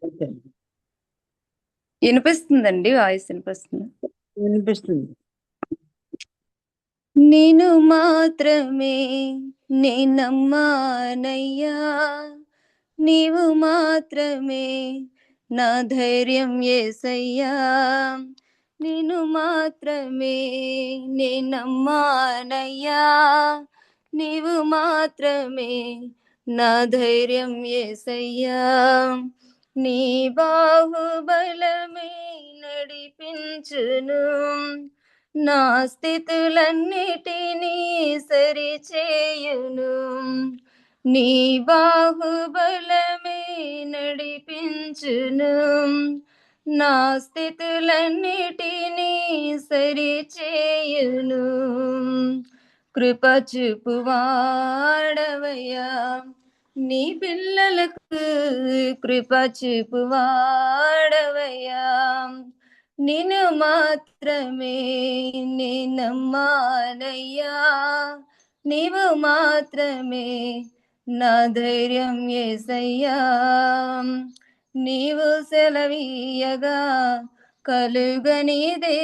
Okay. వినిపిస్తుందండి, voice వినిపిస్తుంది. వినిపిస్తుంది. నేను మాత్రమే నేనమ్మానయ్యా, నీవు మాత్రమే నా ధైర్యం యేసయ్యా. నేను మాత్రమే నేనమ్మానయ్యా, నీవు మాత్రమే నా ధైర్యం యేసయ్యా. నీ బాహుబలమే నడిపించును, నా స్థితులన్నిటినీ సరిచేయును. నీ బాహుబలమే నడిపించును, నా స్థితులన్నిటినీ సరిచేయును. కృప చూపువాడవయ్యా, నీ పిల్లలకు కృప చూపువాడవయ్యా. నిన్ను మాత్రమే నేనమ్మానయ్యా, నీవు మాత్రమే నా ధైర్యం యేసయ్యా. నీవు సెలవీయగా కలుగనిదేముంది,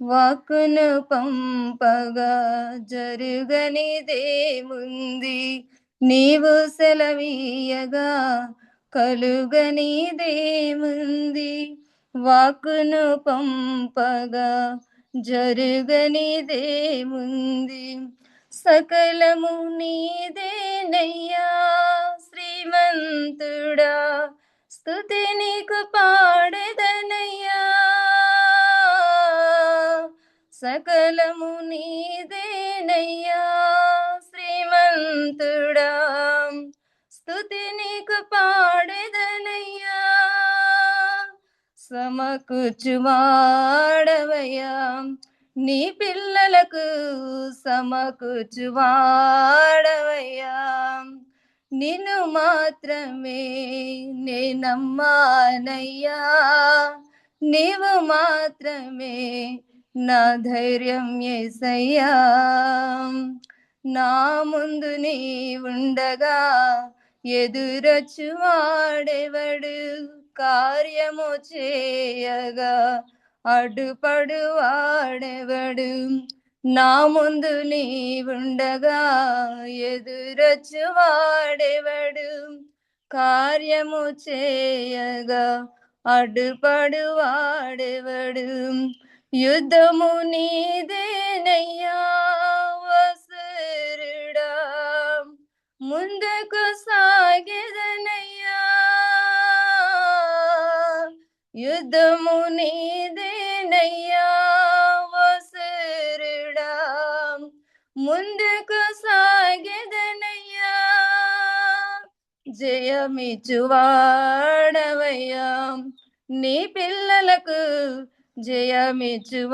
వాక్కును పంపగా జరుగనిదేముంది. నీవు సెలవీయగా కలుగనిదేముంది, వాక్కును పంపగా జరుగనిదేముంది. సకలము నీదేనయ్యా శ్రీమంతుడా, స్తుతి నీకు పాడెదనయ్యా. సకలము నీదేనయ్యా శ్రీమంతుడా, స్తుతి నీకు పాడెదనయ్యా. సమకూర్చువాడవయ్యా, నీ పిల్లలకు సమకూర్చువాడవయ్యా. నిన్ను మాత్రమే నేనమ్మానయ్యా, నీవు మాత్రమే నా ధైర్యం యేసయ్యా. నా ముందు నీ ఉండగా ఎదురొచ్చువాడెవడు, కార్యము చేయగా అడ్డుపడు వాడెవడు. నా ముందు నీ ఉండగా ఎదురొచ్చువాడెవడు, కార్యము చేయగా అడ్డుపడు వాడెవడు. యుద్ధము నీదేనయ్యా వసురుడా, ముందుకు సాగెదనయ్యా. యుద్ధము నీదేనయ్యా వసురుడా, ముందుకు సాగెదనయ్యా. జయమిచ్చువాడవయ్యా, నీ పిల్లలకు జయమిచ్చువాడవయ్యా.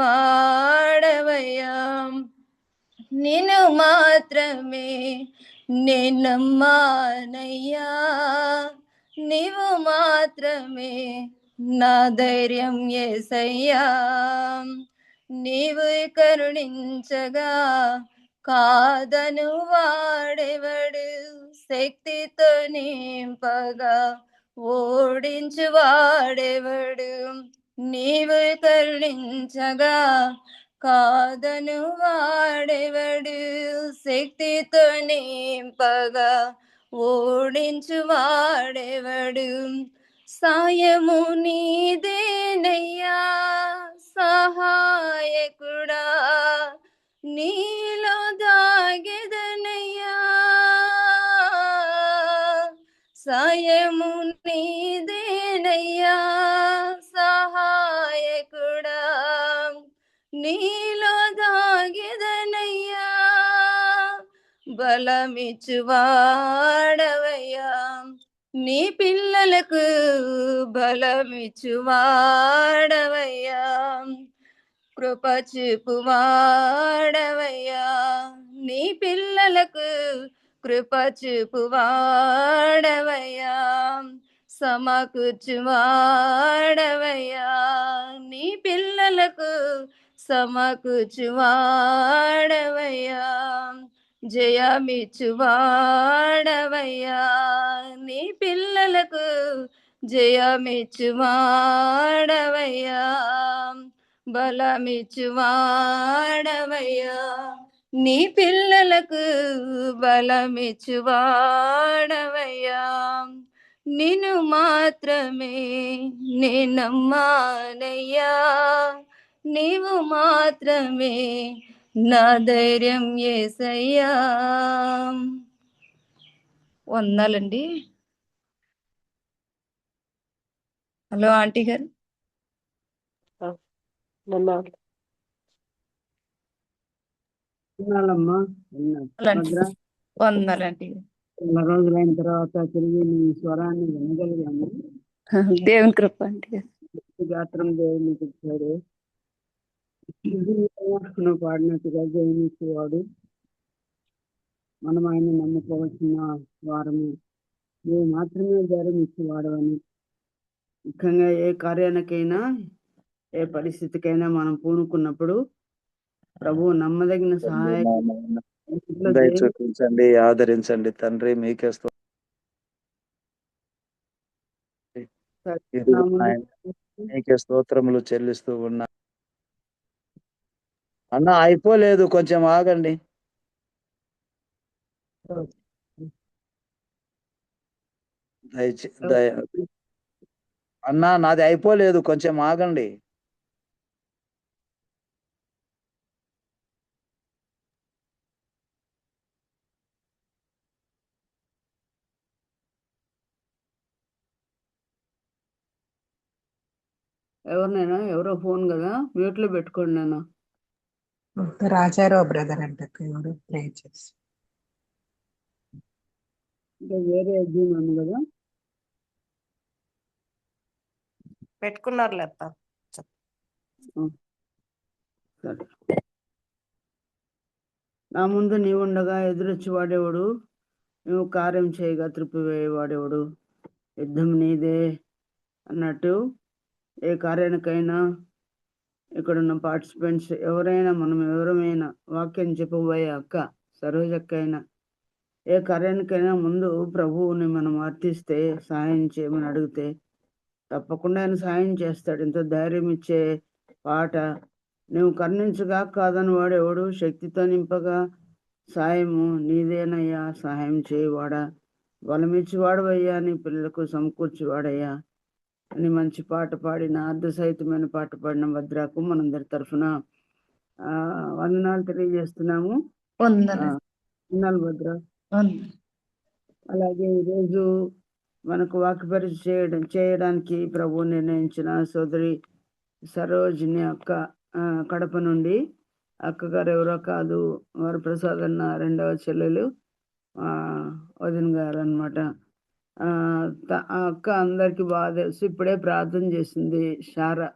నిన్ను మాత్రమే నేనమ్మానయ్యా, నీవు మాత్రమే నా ధైర్యం యేసయ్యా. నీవు కరుణించగా కాదను వాడెవడు, శక్తితో నింపగా ఓడించు వాడెవడు. నీవు కరుణించగా కాదను వాడెవడు, శక్తితో నింపగా ఓడించు వాడెవడు. సాయము నీదేనయ్యా సహాయకుడా, నీలో దాగెదనయ్యా. సాయము నీదేనయ్యా సహాయకుడా, నీలో దాగెదనయ్యా. బలమిచ్చువాడవయ్యా, నీ పిల్లలకు బలమిచ్చువాడవయ్యా. కృప చూపువాడవయ్యా, నీ పిల్లలకు కృప చూపువాడవయ్యా. సమకూర్చువాడవయ్యా, నీ పిల్లలకు సమకూర్చువాడవయ్యా. జయమిచ్చువాడవయ్యా నీ పిల్లలకు జయమిచ్చువాడవయ్యా బలమిచ్చువాడవయ్యా నీ పిల్లలకు బలమిచ్చువాడవయ్యా నిన్ను మాత్రమే నేనమ్మానయ్యా నీవు మాత్రమే నా ధైర్యం యేసయ్యా. వందనాలండి. హలో ఆంటీ గారు. వందనాలండి. చాలా రోజులైన తర్వాత తిరిగి నీ స్వరాన్ని వినగలిగాము. దేవుని కృప ఆంటీ గారు. గాత్రం దేవునికి ఇచ్చాడు. నువ్వు పాడినట్టుగా జయమిచ్చేవాడు. మనం ఆయన నమ్ముకోవాల్సిన వారము. నువ్వు మాత్రమే ధైర్యం ఇచ్చేవాడు అని. ముఖ్యంగా ఏ కార్యానికైనా ఏ పరిస్థితికైనా మనం పూనుకున్నప్పుడు ప్రభువు నమ్మదగిన సహాయం చూపించండి, ఆదరించండి తండ్రి. మీకే మీకే స్తోత్రములు చెల్లిస్తూ ఉన్నా. అన్న అయిపోలేదు, కొంచెం ఆగండి. అన్నా నాది అయిపోలేదు, కొంచెం ఆగండి. ఎవరినైనా ఎవరో ఫోన్ కదా, మ్యూట్ లో పెట్టుకోండి. నేను రాజారావు బ్రదర్ అంట, ఎవరు ప్రే చేసి వేరే ఎగ్జామ్ కదా పెట్టుకున్నారు లేత. నా ముందు నీవుండగా ఎదురొచ్చి వాడేవాడు, నువ్వు కార్యం చేయగా త్రిప్పివేయవాడేవాడు. యుద్ధం నీదే అన్నట్టు ఏ కార్యానికైనా ఇక్కడున్న పార్టిసిపెంట్స్ ఎవరైనా, మనం ఎవరమైనా వాక్యం చెప్పబోయే అక్క సరోజక్క అయినా ఏ కార్యానికైనా ముందు ప్రభువుని మనం అర్థిస్తే, సహాయం చేయమని అడిగితే తప్పకుండా ఆయన సహాయం చేస్తాడు. ఇంత ధైర్యం ఇచ్చే పాట, నువ్వు కర్ణించగా కాదని వాడేవాడు, శక్తితో నింపగా సాయము నీదేనయ్యా, సహాయం చేయవాడా, బలమిచ్చివాడవయ్యా, నీ పిల్లలకు సమకూర్చివాడయ్యా అని మంచి పాట పాడిన, అర్ధసహితమైన పాట పాడిన భద్రకు మనందరి తరఫున వందనాలు తెలియజేస్తున్నాము. వందనాలు భద్ర. అలాగే ఈరోజు మనకు వాక్యపరిచయం చేయడానికి ప్రభు నిర్ణయించిన సోదరి సరోజిని అక్క, కడప నుండి. అక్కగారు ఎవరో కాదు, వారు ప్రసాద్ అన్న రెండవ చెల్లెలు, వదిన గారు అనమాట. ఆ అక్క అందరికి బాగా తెలుసు. ఇప్పుడే ప్రార్థన చేసింది శారా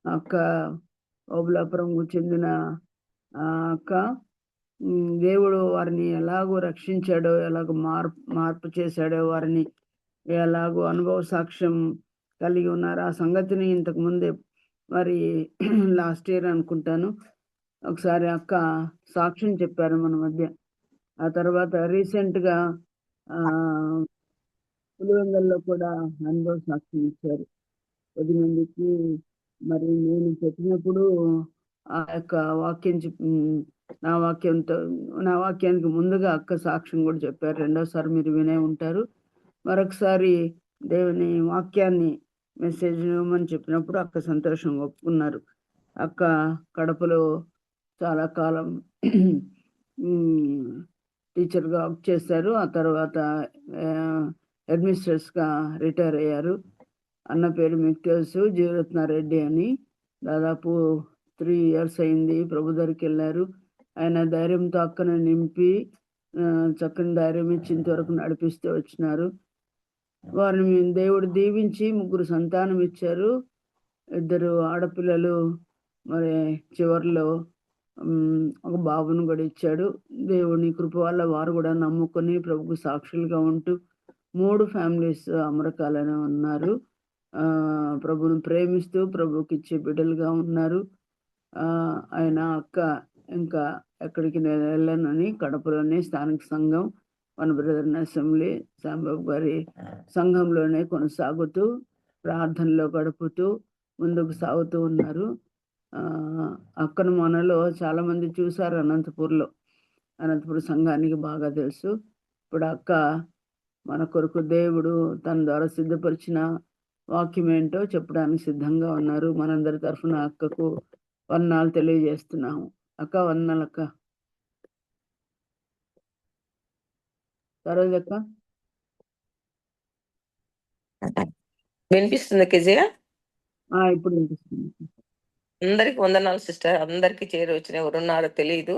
అక్క, ఓబులాపురంకు చెందిన అక్క. దేవుడు వారిని ఎలాగో రక్షించాడో, ఎలాగో మార్పు చేశాడో, వారిని ఎలాగో అనుభవ సాక్ష్యం కలిగి ఉన్నారు. ఆ సంగతిని ఇంతకు ముందే మరి లాస్ట్ ఇయర్ అనుకుంటాను ఒకసారి అక్క సాక్ష్యం చెప్పారు మన మధ్య. ఆ తర్వాత రీసెంట్గా పులివెందుల్లో కూడా అనుభవ సాక్ష్యం ఇచ్చారు 10 మందికి. మరి నేను చెప్పినప్పుడు ఆ యొక్క వాక్యం నా వాక్యానికి ముందుగా అక్క సాక్ష్యం కూడా చెప్పారు. రెండోసారి మీరు వినే ఉంటారు. మరొకసారి దేవుని వాక్యాన్ని మెసేజ్ ఇవ్వమని చెప్పినప్పుడు అక్క సంతోషంగా ఒప్పుకున్నారు. అక్క కడపలో చాలా కాలం టీచర్గా వర్క్ చేశారు. ఆ తర్వాత అడ్మినిస్ట్రేటర్స్గా రిటైర్ అయ్యారు. అన్న పేరు మీకు తెలుసు, జీవరత్నారెడ్డి అని. దాదాపు 3 years అయింది ప్రభు దగ్గరికి వెళ్ళారు. ఆయన ధైర్యంతో అక్కను నింపి చక్కని ధైర్యం ఇచ్చి ఇంతవరకు నడిపిస్తూ వచ్చినారు. వారిని దేవుడు దీవించి 3 సంతానం ఇచ్చారు. 2 ఆడపిల్లలు, మరి చివరిలో ఒక బాబును కూడా ఇచ్చాడు. దేవుని కృప వల్ల వారు కూడా నమ్ముకొని ప్రభుకు సాక్షులుగా ఉంటూ 3 ఫ్యామిలీస్ అమెరికాలోనే ఉన్నారు. ప్రభుని ప్రేమిస్తూ ప్రభుకి ఇచ్చే బిడ్డలుగా ఉన్నారు. ఆయన అక్క ఇంకా ఎక్కడికి నేను వెళ్ళానని కడపలోని స్థానిక సంఘం మన బ్రదర్ అసెంబ్లీ శాంబాబు గారి సంఘంలోనే కొనసాగుతూ ప్రార్థనలో గడుపుతూ ముందుకు సాగుతూ ఉన్నారు. అక్కను మనలో చాలా మంది చూశారు అనంతపురం సంఘానికి బాగా తెలుసు. ఇప్పుడు అక్క మన కొరకు దేవుడు తన ద్వారా సిద్ధపరిచిన వాక్యం ఏంటో చెప్పడానికి సిద్ధంగా ఉన్నారు. మనందరి తరఫున అక్కకు వందనాలు తెలియజేస్తున్నాము. అక్క వందనాలు అక్క. సరోజక్క వినిపిస్తుంది కిజయ? ఇప్పుడు వినిపిస్తుంది. అందరికి వందనాలు సిస్టర్. అందరికి చేరి వచ్చిన ఎవరున్నారో తెలియదు.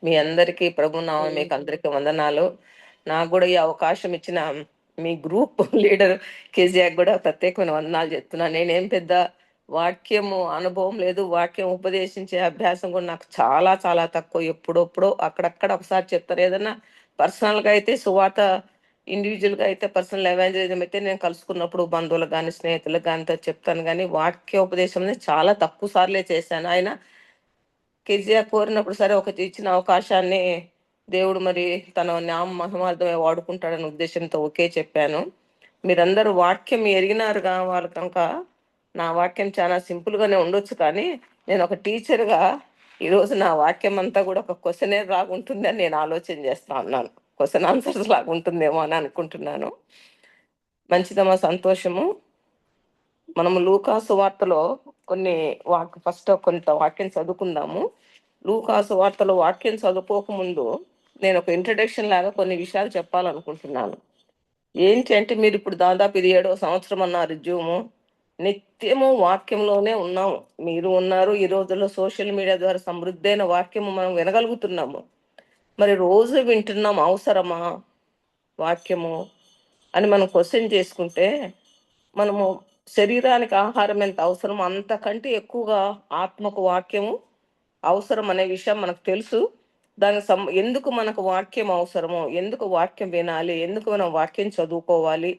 మీ అందరికి ప్రభు నామం మీకు అందరికి వందనాలు. నాకు కూడా ఈ అవకాశం ఇచ్చిన మీ గ్రూప్ లీడర్ కేజీఆర్ కూడా ప్రత్యేకమైన వందనాలు చెప్తున్నాను. నేనేం పెద్ద వాక్యము అనుభవం లేదు, వాక్యం ఉపదేశించే అభ్యాసం కూడా నాకు చాలా చాలా తక్కువ. ఎప్పుడొప్పుడో అక్కడక్కడ ఒకసారి చెప్తారు. ఏదన్నా పర్సనల్ గా అయితే సువార్త ఇండివిజువల్ గా అయితే పర్సనల్ ఎవాంజలిజం అయితే నేను కలుసుకున్నప్పుడు బంధువులకు కానీ స్నేహితులకు కానీ చెప్తాను, కానీ వాక్యోపదేశం అనేది చాలా తక్కువ సార్లే చేశాను. ఆయన కేజీఆర్ కోరినప్పుడు సరే ఒక ఇచ్చిన అవకాశాన్ని దేవుడు మరి తన నామ మహిమార్థమే వాడుకుంటాడనే ఉద్దేశంతో ఓకే చెప్పాను. మీరందరూ వాక్యం ఎరిగినారుగా వాళ్ళు కనుక నా వాక్యం చాలా సింపుల్ గానే ఉండొచ్చు, కానీ నేను ఒక టీచర్గా ఈరోజు నా వాక్యం అంతా కూడా ఒక క్వశ్చనేర్ లాగా ఉంటుంది అని నేను ఆలోచన చేస్తా ఉన్నాను. క్వశ్చన్ ఆన్సర్స్ లాగా ఉంటుందేమో అని అనుకుంటున్నాను. మంచిదమ్మా, సంతోషము. మనము లూకాసు వార్తలో ఫస్ట్ కొంత వాక్యం చదువుకుందాము. లూకాసు వార్తలో వాక్యం చదువుకోకముందు నేను ఒక ఇంట్రడక్షన్ లాగా కొన్ని విషయాలు చెప్పాలనుకుంటున్నాను. ఏంటి అంటే, మీరు ఇప్పుడు దాదాపు ఇది 7వ సంవత్సరం అన్నారు జూము. నిత్యము వాక్యంలోనే ఉన్నాము. మీరు ఉన్నారు. ఈ రోజుల్లో సోషల్ మీడియా ద్వారా సమృద్ధైన వాక్యము మనం వినగలుగుతున్నాము. మరి రోజు వింటున్నాం, అవసరమా వాక్యము అని మనం క్వశ్చన్ చేసుకుంటే, మనము శరీరానికి ఆహారం ఎంత అవసరమో అంతకంటే ఎక్కువగా ఆత్మకు వాక్యము అవసరం అనే విషయం మనకు తెలుసు. ఎందుకు మనకు వాక్యం అవసరమో, ఎందుకు వాక్యం వినాలి, ఎందుకు మనం వాక్యం చదువుకోవాలి,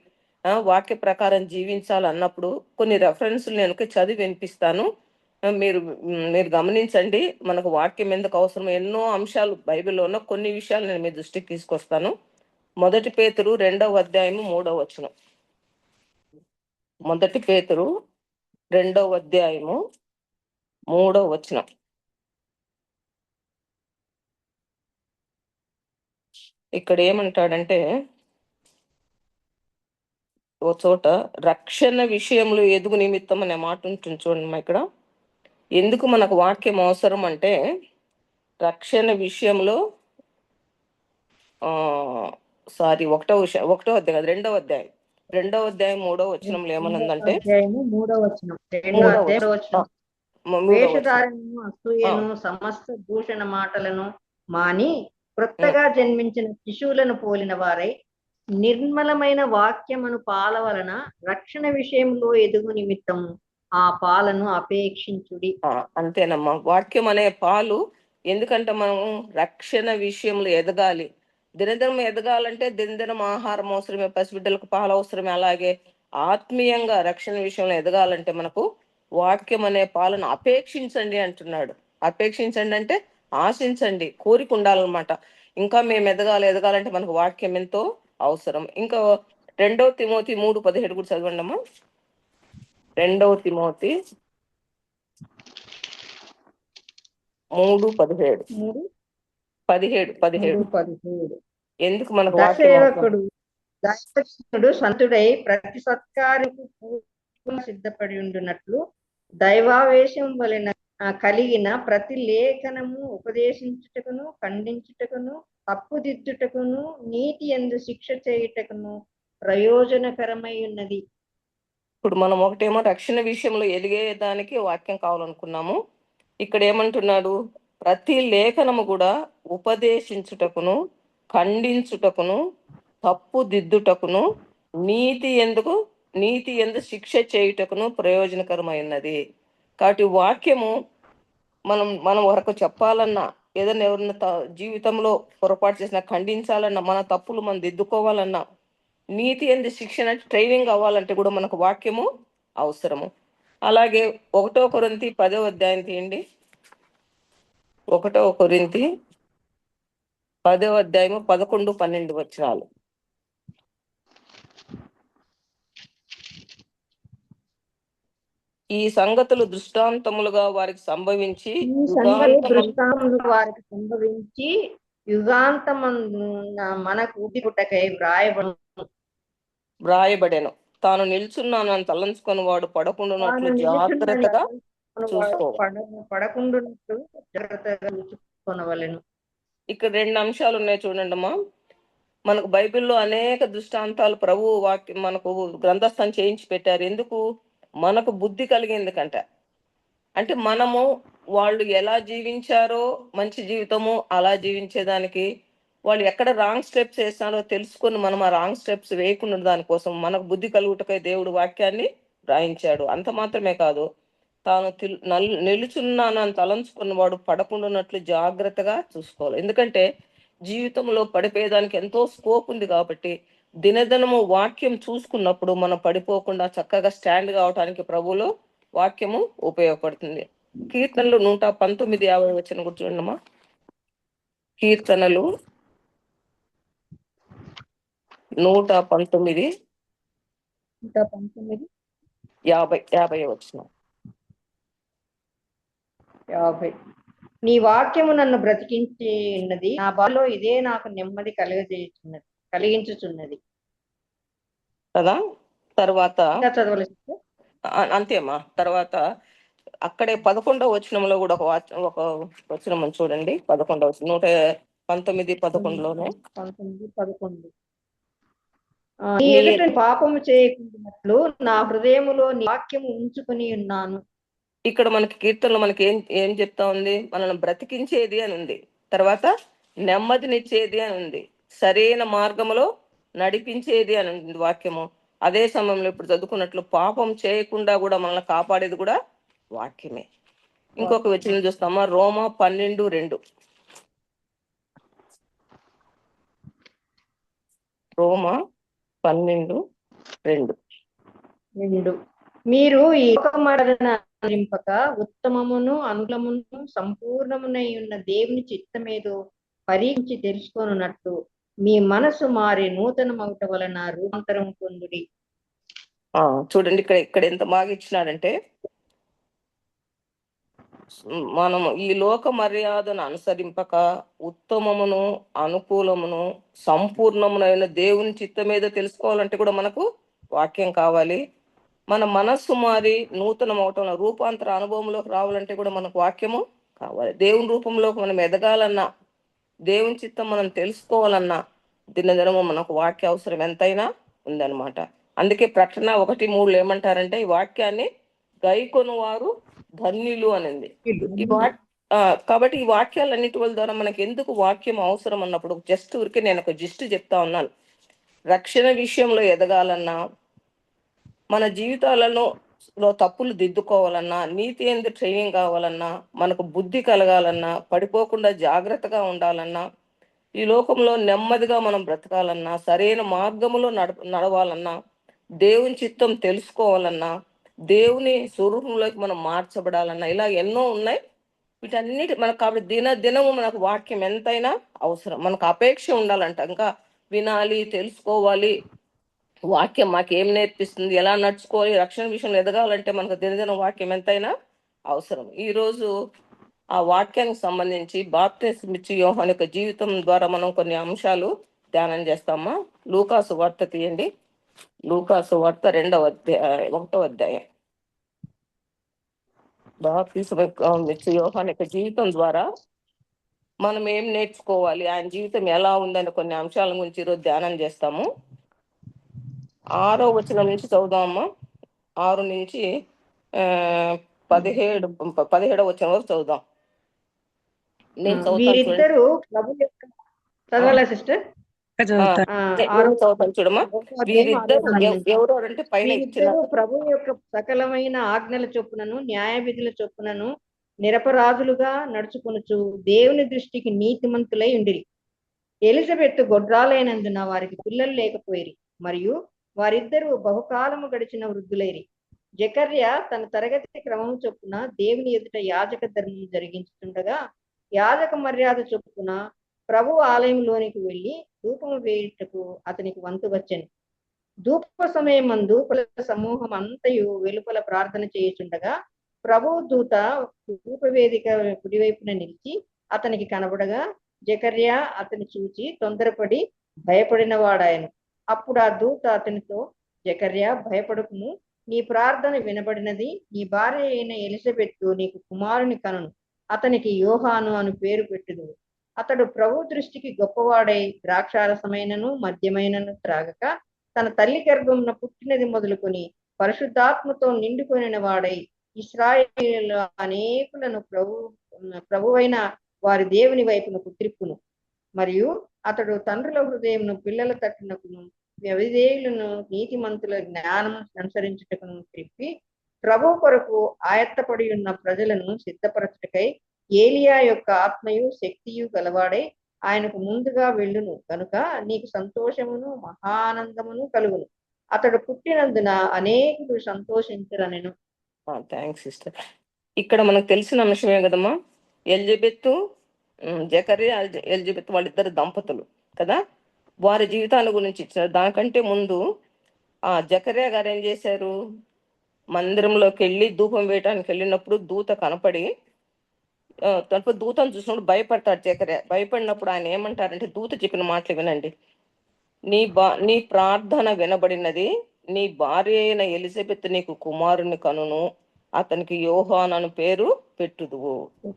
వాక్య ప్రకారం జీవించాలి అన్నప్పుడు కొన్ని రెఫరెన్స్లు నేను చదివి వినిపిస్తాను. మీరు గమనించండి. మనకు వాక్యం ఎందుకు అవసరం, ఎన్నో అంశాలు బైబిల్లో ఉన్న కొన్ని విషయాలు నేను మీ దృష్టికి తీసుకొస్తాను. 1 పేతురు 2వ అధ్యాయము 3వ వచనం. 1 పేతురు 2వ అధ్యాయము 3వ వచనం. ఇక్కడ ఏమంటాడంటే, ఓ చోట రక్షణ విషయంలో ఎదుగు నిమిత్తం అనే మాట ఉంటుంది చూడండి. ఇక్కడ ఎందుకు మనకు వాక్యం అవసరం అంటే, రక్షణ విషయంలో 1వ అధ్యాయం 2వ అధ్యాయం 3వ వచనంలో ఏమనుందంటే, వేషధారణను, అసూయను, సమస్త దూషణ మాటలను మాని క్రొత్తగా జన్మించిన శిశువులను పోలిన వారై నిర్మలమైన వాక్యమును పాల వలన రక్షణ విషయంలో ఎదుగు నిమిత్తం ఆ పాలను అపేక్షించుడి. అంతేనమ్మా. వాక్యం అనే పాలు ఎందుకంటే మనం రక్షణ విషయంలో ఎదగాలి. దినదినం ఎదగాలంటే దినదినం ఆహారం అవసరమే, పసిబిడ్డలకు పాలు అవసరమే. అలాగే ఆత్మీయంగా రక్షణ విషయంలో ఎదగాలంటే మనకు వాక్యం అనే పాలను అపేక్షించండి అంటున్నాడు. అపేక్షించండి అంటే ఆశించండి, కోరిక ఉండాలన్నమాట. ఇంకా మేము ఎదగాలంటే మనకు వాక్యం ఎంతో అవసరం. ఇంకా 2వ తిమోతి 3:17 కూడా చదవండి అమ్మా. 2వ తిమోతి 3:17 ఎందుకు మనకు సేవకుడు దైవజనుడు సంతుడై ప్రతి సత్కార్యకు సిద్ధపడి ఉండునట్లు దైవావేశం వలన కలిగిన ప్రతి లేఖనము ఉపదేశించుటకును, ఖండించుటకును, తప్పుదిద్దుటకును, నీతి యందు శిక్ష చేయుటకును ప్రయోజనకరమై ఉన్నది. ఇప్పుడు మనం ఒకటేమో రక్షణ విషయంలో ఎదిగేదానికి వాక్యం కావాలనుకున్నాము. ఇక్కడ ఏమంటున్నాడు, ప్రతి లేఖనము కూడా ఉపదేశించుటకును, ఖండించుటకును, తప్పు దిద్దుటకును, నీతి ఎందు శిక్ష చేయుటకును ప్రయోజనకరమైనది. కాబట్టి వాక్యము మనం వరకు చెప్పాలన్నా, ఏదైనా ఎవరన్నా జీవితంలో పొరపాటు చేసినా ఖండించాలన్నా, మన తప్పులు మనం దిద్దుకోవాలన్నా, నీతి ఎందు శిక్షణ ట్రైనింగ్ అవ్వాలంటే కూడా మనకు వాక్యము అవసరము. అలాగే 1 కొరింథీ 10వ అధ్యాయం తీయండి. 1 కొరింథీ 10వ అధ్యాయము 11, 12 వచనాలు. ఈ సంగతులు దృష్టాంతములుగా వారికి సంభవించి ఈ సంగతి దృష్టాంతములుగా వారికి సంభవించి యుగాంతమందున మనకు పుట్టకై వ్రాయబడెను. తాను నిల్చున్నాను అని తలంచుకొని వాడు పడకుండానట్లు జాగ్రత్తగా పడకుండానట్లు జాగ్రత్తగా చూసుకోవలెను. ఇక్కడ 2 అంశాలు ఉన్నాయి చూడండి అమ్మా. మనకు బైబిల్లో అనేక దృష్టాంతాలు ప్రభువు వాక్యం మనకు గ్రంథస్థం చేయించి పెట్టారు. ఎందుకు? మనకు బుద్ధి కలిగేందుకంట. అంటే మనము వాళ్ళు ఎలా జీవించారో మంచి జీవితము అలా జీవించేదానికి, వాళ్ళు ఎక్కడ రాంగ్ స్టెప్స్ వేస్తారో తెలుసుకొని మనం ఆ రాంగ్ స్టెప్స్ వేయకుండా దానికోసం మనకు బుద్ధి కలుగుటకై దేవుడు వాక్యాన్ని రాయించాడు. అంత మాత్రమే కాదు, తాను నిలుచున్నాను అని తలంచుకున్నవాడు పడకుండానట్లు జాగ్రత్తగా చూసుకోవాలి. ఎందుకంటే జీవితంలో పడిపోయేదానికి ఎంతో స్కోప్ ఉంది కాబట్టి దినదినము వాక్యం చూసుకున్నప్పుడు మనం పడిపోకుండా చక్కగా స్టాండ్ కావటానికి ప్రభువులో వాక్యము ఉపయోగపడుతుంది. కీర్తనలు 119, 50 వచనం కూర్చోండమ్మా. కీర్తనలు 119, 50 వచనం. 50. నీ వాక్యము నన్ను బ్రతికించి ఉన్నది, నా బాలో ఇదే నాకు నెమ్మది కలిగించుచున్నది కదా. తర్వాత చదవలేదు అంతేమ్మా. తర్వాత అక్కడే 11వ వచనంలో కూడా ఒక వచనం చూడండి. 11వ వచనం 119, 11లోనే 19, 11. నీ ఎదుట పాపము చేయకుండానట్లు నా హృదయములో నీ వాక్యము ఉంచుకుని ఉన్నాను. ఇక్కడ మనకి కీర్తనలో మనకి ఏం చెప్తా ఉంది? మనల్ని బ్రతికించేది అని ఉంది. తర్వాత నెమ్మదినిచ్చేది అని ఉంది. సరైన మార్గములో నడిపించేది అని ఉంది వాక్యము. అదే సమయంలో ఇప్పుడు చదువుకున్నట్లు పాపం చేయకుండా కూడా మనల్ని కాపాడేది కూడా వాక్యమే. ఇంకొక వచనం చూస్తామా, రోమా 12:2. రోమా 12:2. మీరు ఈ లోకమరణింపక ఉత్తమమును అనుకూలమును సంపూర్ణమునై ఉన్న దేవుని చిత్తమేదో పరీక్షించి తెలుసుకొనున్నట్లు మీ మనసు మారి నూతనమగుట వలన రూపాంతరం పొందుడి. చూడండి ఇక్కడ ఎంత బాగా ఇచ్చినాడంటే, మనము ఈ లోక మర్యాదను అనుసరింపక ఉత్తమమును అనుకూలమును సంపూర్ణమునైన దేవుని చిత్తం మీద తెలుసుకోవాలంటే కూడా మనకు వాక్యం కావాలి. మన మనస్సు మారి నూతనం అవటం, రూపాంతర అనుభవంలోకి రావాలంటే కూడా మనకు వాక్యము కావాలి. దేవుని రూపంలోకి మనం ఎదగాలన్నా, దేవుని చిత్తం మనం తెలుసుకోవాలన్నా దినదినము మనకు వాక్య అవసరం ఎంతైనా ఉందన్నమాట. అందుకే ప్రకటన 1:3 ఏమంటారంటే, ఈ వాక్యాన్ని గైకొను వారు ధన్యులు అనింది. కాబట్టి ఈ వాక్యాలన్నిటి వల్ల ద్వారా మనకి ఎందుకు వాక్యం అవసరం అన్నప్పుడు జస్ట్ ఊరికే నేను ఒక జిస్ట్ చెప్తా ఉన్నాను. రక్షణ విషయంలో ఎదగాలన్నా, మన జీవితాలలో తప్పులు దిద్దుకోవాలన్నా, నీతి ఎందు ట్రైనింగ్ కావాలన్నా, మనకు బుద్ధి కలగాలన్నా, పడిపోకుండా జాగ్రత్తగా ఉండాలన్నా, ఈ లోకంలో నెమ్మదిగా మనం బ్రతకాలన్నా, సరైన మార్గములో నడవాలన్నా, దేవుని చిత్తం తెలుసుకోవాలన్నా, దేవుని స్వరూపంలోకి మనం మార్చబడాలన్నా, ఇలా ఎన్నో ఉన్నాయి. వీటన్నిటి మనకు కాబట్టి దినదినము మనకు వాక్యం ఎంతైనా అవసరం. మనకు అపేక్ష ఉండాలంట, ఇంకా వినాలి, తెలుసుకోవాలి, వాక్యం మాకేం నేర్పిస్తుంది, ఎలా నడుచుకోవాలి, రక్షణ విషయంలో ఎదగాలంటే మనకు దినదిన వాక్యం ఎంతైనా అవసరం. ఈరోజు ఆ వాక్యానికి సంబంధించి బాప్తిస్మం ఇచ్చి యోహాను యొక్క జీవితం ద్వారా మనం కొన్ని అంశాలు ధ్యానం చేస్తామా. లూకాసు వార్త తీయండి. లూకాసు వార్త 1వ అధ్యాయం. బాప్తిస్మం ఇచ్చి యోహాను యొక్క జీవితం ద్వారా మనం ఏం నేర్చుకోవాలి, ఆయన జీవితం ఎలా ఉందని కొన్ని అంశాల గురించి ఈరోజు ధ్యానం చేస్తాము. 6వ వచనం నుంచి చదువుదామమ్మా. 6 నుంచి 17వ వచనం వరకు చదువుదాం. నేను వీరిద్దరూ ప్రభు యొక్క చదవాలా సిస్టర్? చదువుతాను చూడమ్మా. వీరిద్దరు ఎవరు అంటే పైన ఇచ్చిన ప్రభు యొక్క సకలమైన ఆజ్ఞల చొప్పునను న్యాయ విధుల చొప్పునను నిరపరాధులుగా నడుచుకొనుచు దేవుని దృష్టికి నీతిమంతులై ఉండిరి. ఎలిజబెత్ గొడ్రాలైనందున వారికి పిల్లలు లేకపోయిరి, మరియు వారిద్దరూ బహుకాలము గడిచిన వృద్ధులైరి. జకర్య తన తరగతి క్రమం చొప్పున దేవుని ఎదుట యాజక ధర్మం జరిగించుతుండగా యాజక మర్యాద చొప్పున ప్రభు ఆలయంలోనికి వెళ్ళి ధూపము వేయుటకు అతనికి వంతు వచ్చెను. ధూప సమయమందు కుల సమూహం అంతయు వెలుపల ప్రార్థన చేయుచుండగా ప్రభు దూత ధూపవేదిక కుడివైపున నిలిచి అతనికి కనబడగా జకర్యా అతని చూచి తొందరపడి భయపడిన వాడాయను. అప్పుడు ఆ దూత అతనితో, జకర్యా, భయపడకుము, నీ ప్రార్థన వినబడినది, నీ భార్య అయిన ఎలిజబెత్తు నీకు కుమారుని కనును, అతనికి యోహాను అని పేరు పెట్టుదు. అతడు ప్రభు దృష్టికి గొప్పవాడై ద్రాక్షారసమైనను మద్యమైనను త్రాగక తన తల్లి గర్భమున పుట్టినది మొదలుకొని పరిశుద్ధాత్మతో నిండుకొనిన వాడై ఇశ్రాయేలు అనేకులను ప్రభువైన వారి దేవుని వైపునకు త్రిప్పును. మరియు అతడు తండ్రుల హృదయమును పిల్లల తట్టునకును వ్యవిధేయులను నీతిమంతుల జ్ఞానము అనుసరించుటకును త్రిప్పి ప్రభు కొరకు ఆయత్తపడి ఉన్న ప్రజలను సిద్ధపరచుటకై ఏలియా యొక్క ఆత్మయు శక్తియు గలవాడై ఆయనకు ముందుగా వెళ్ళును కనుక నీకు సంతోషమును మహానందమును కలుగును. అతడు పుట్టినందున అనేకులు సంతోషించరనెను. Thanks sister. ఇక్కడ మనకు తెలిసిన అంశమే కదమ్మా, ఎలిజబెత్ జకర్యా ఎలిజబెత్ వాళ్ళిద్దరు దంపతులు కదా, వారి జీవితాల గురించి ఇచ్చారు. దానికంటే ముందు ఆ జకర్యా గారు ఏం చేశారు, మందిరంలోకి వెళ్ళి ధూపం వేయడానికి వెళ్ళినప్పుడు దూత కనపడి తనకు దూతను చూసినప్పుడు భయపడతాడు జకర్యా. భయపడినప్పుడు ఆయన ఏమంటారంటే, దూత చెప్పిన మాటలు వినండి, నీ ప్రార్థన వినబడినది, నీ భార్య అయిన ఎలిజబెత్ నీకు కుమారుని కనును, అతనికి యోహాను అని పేరు పెట్టుదువు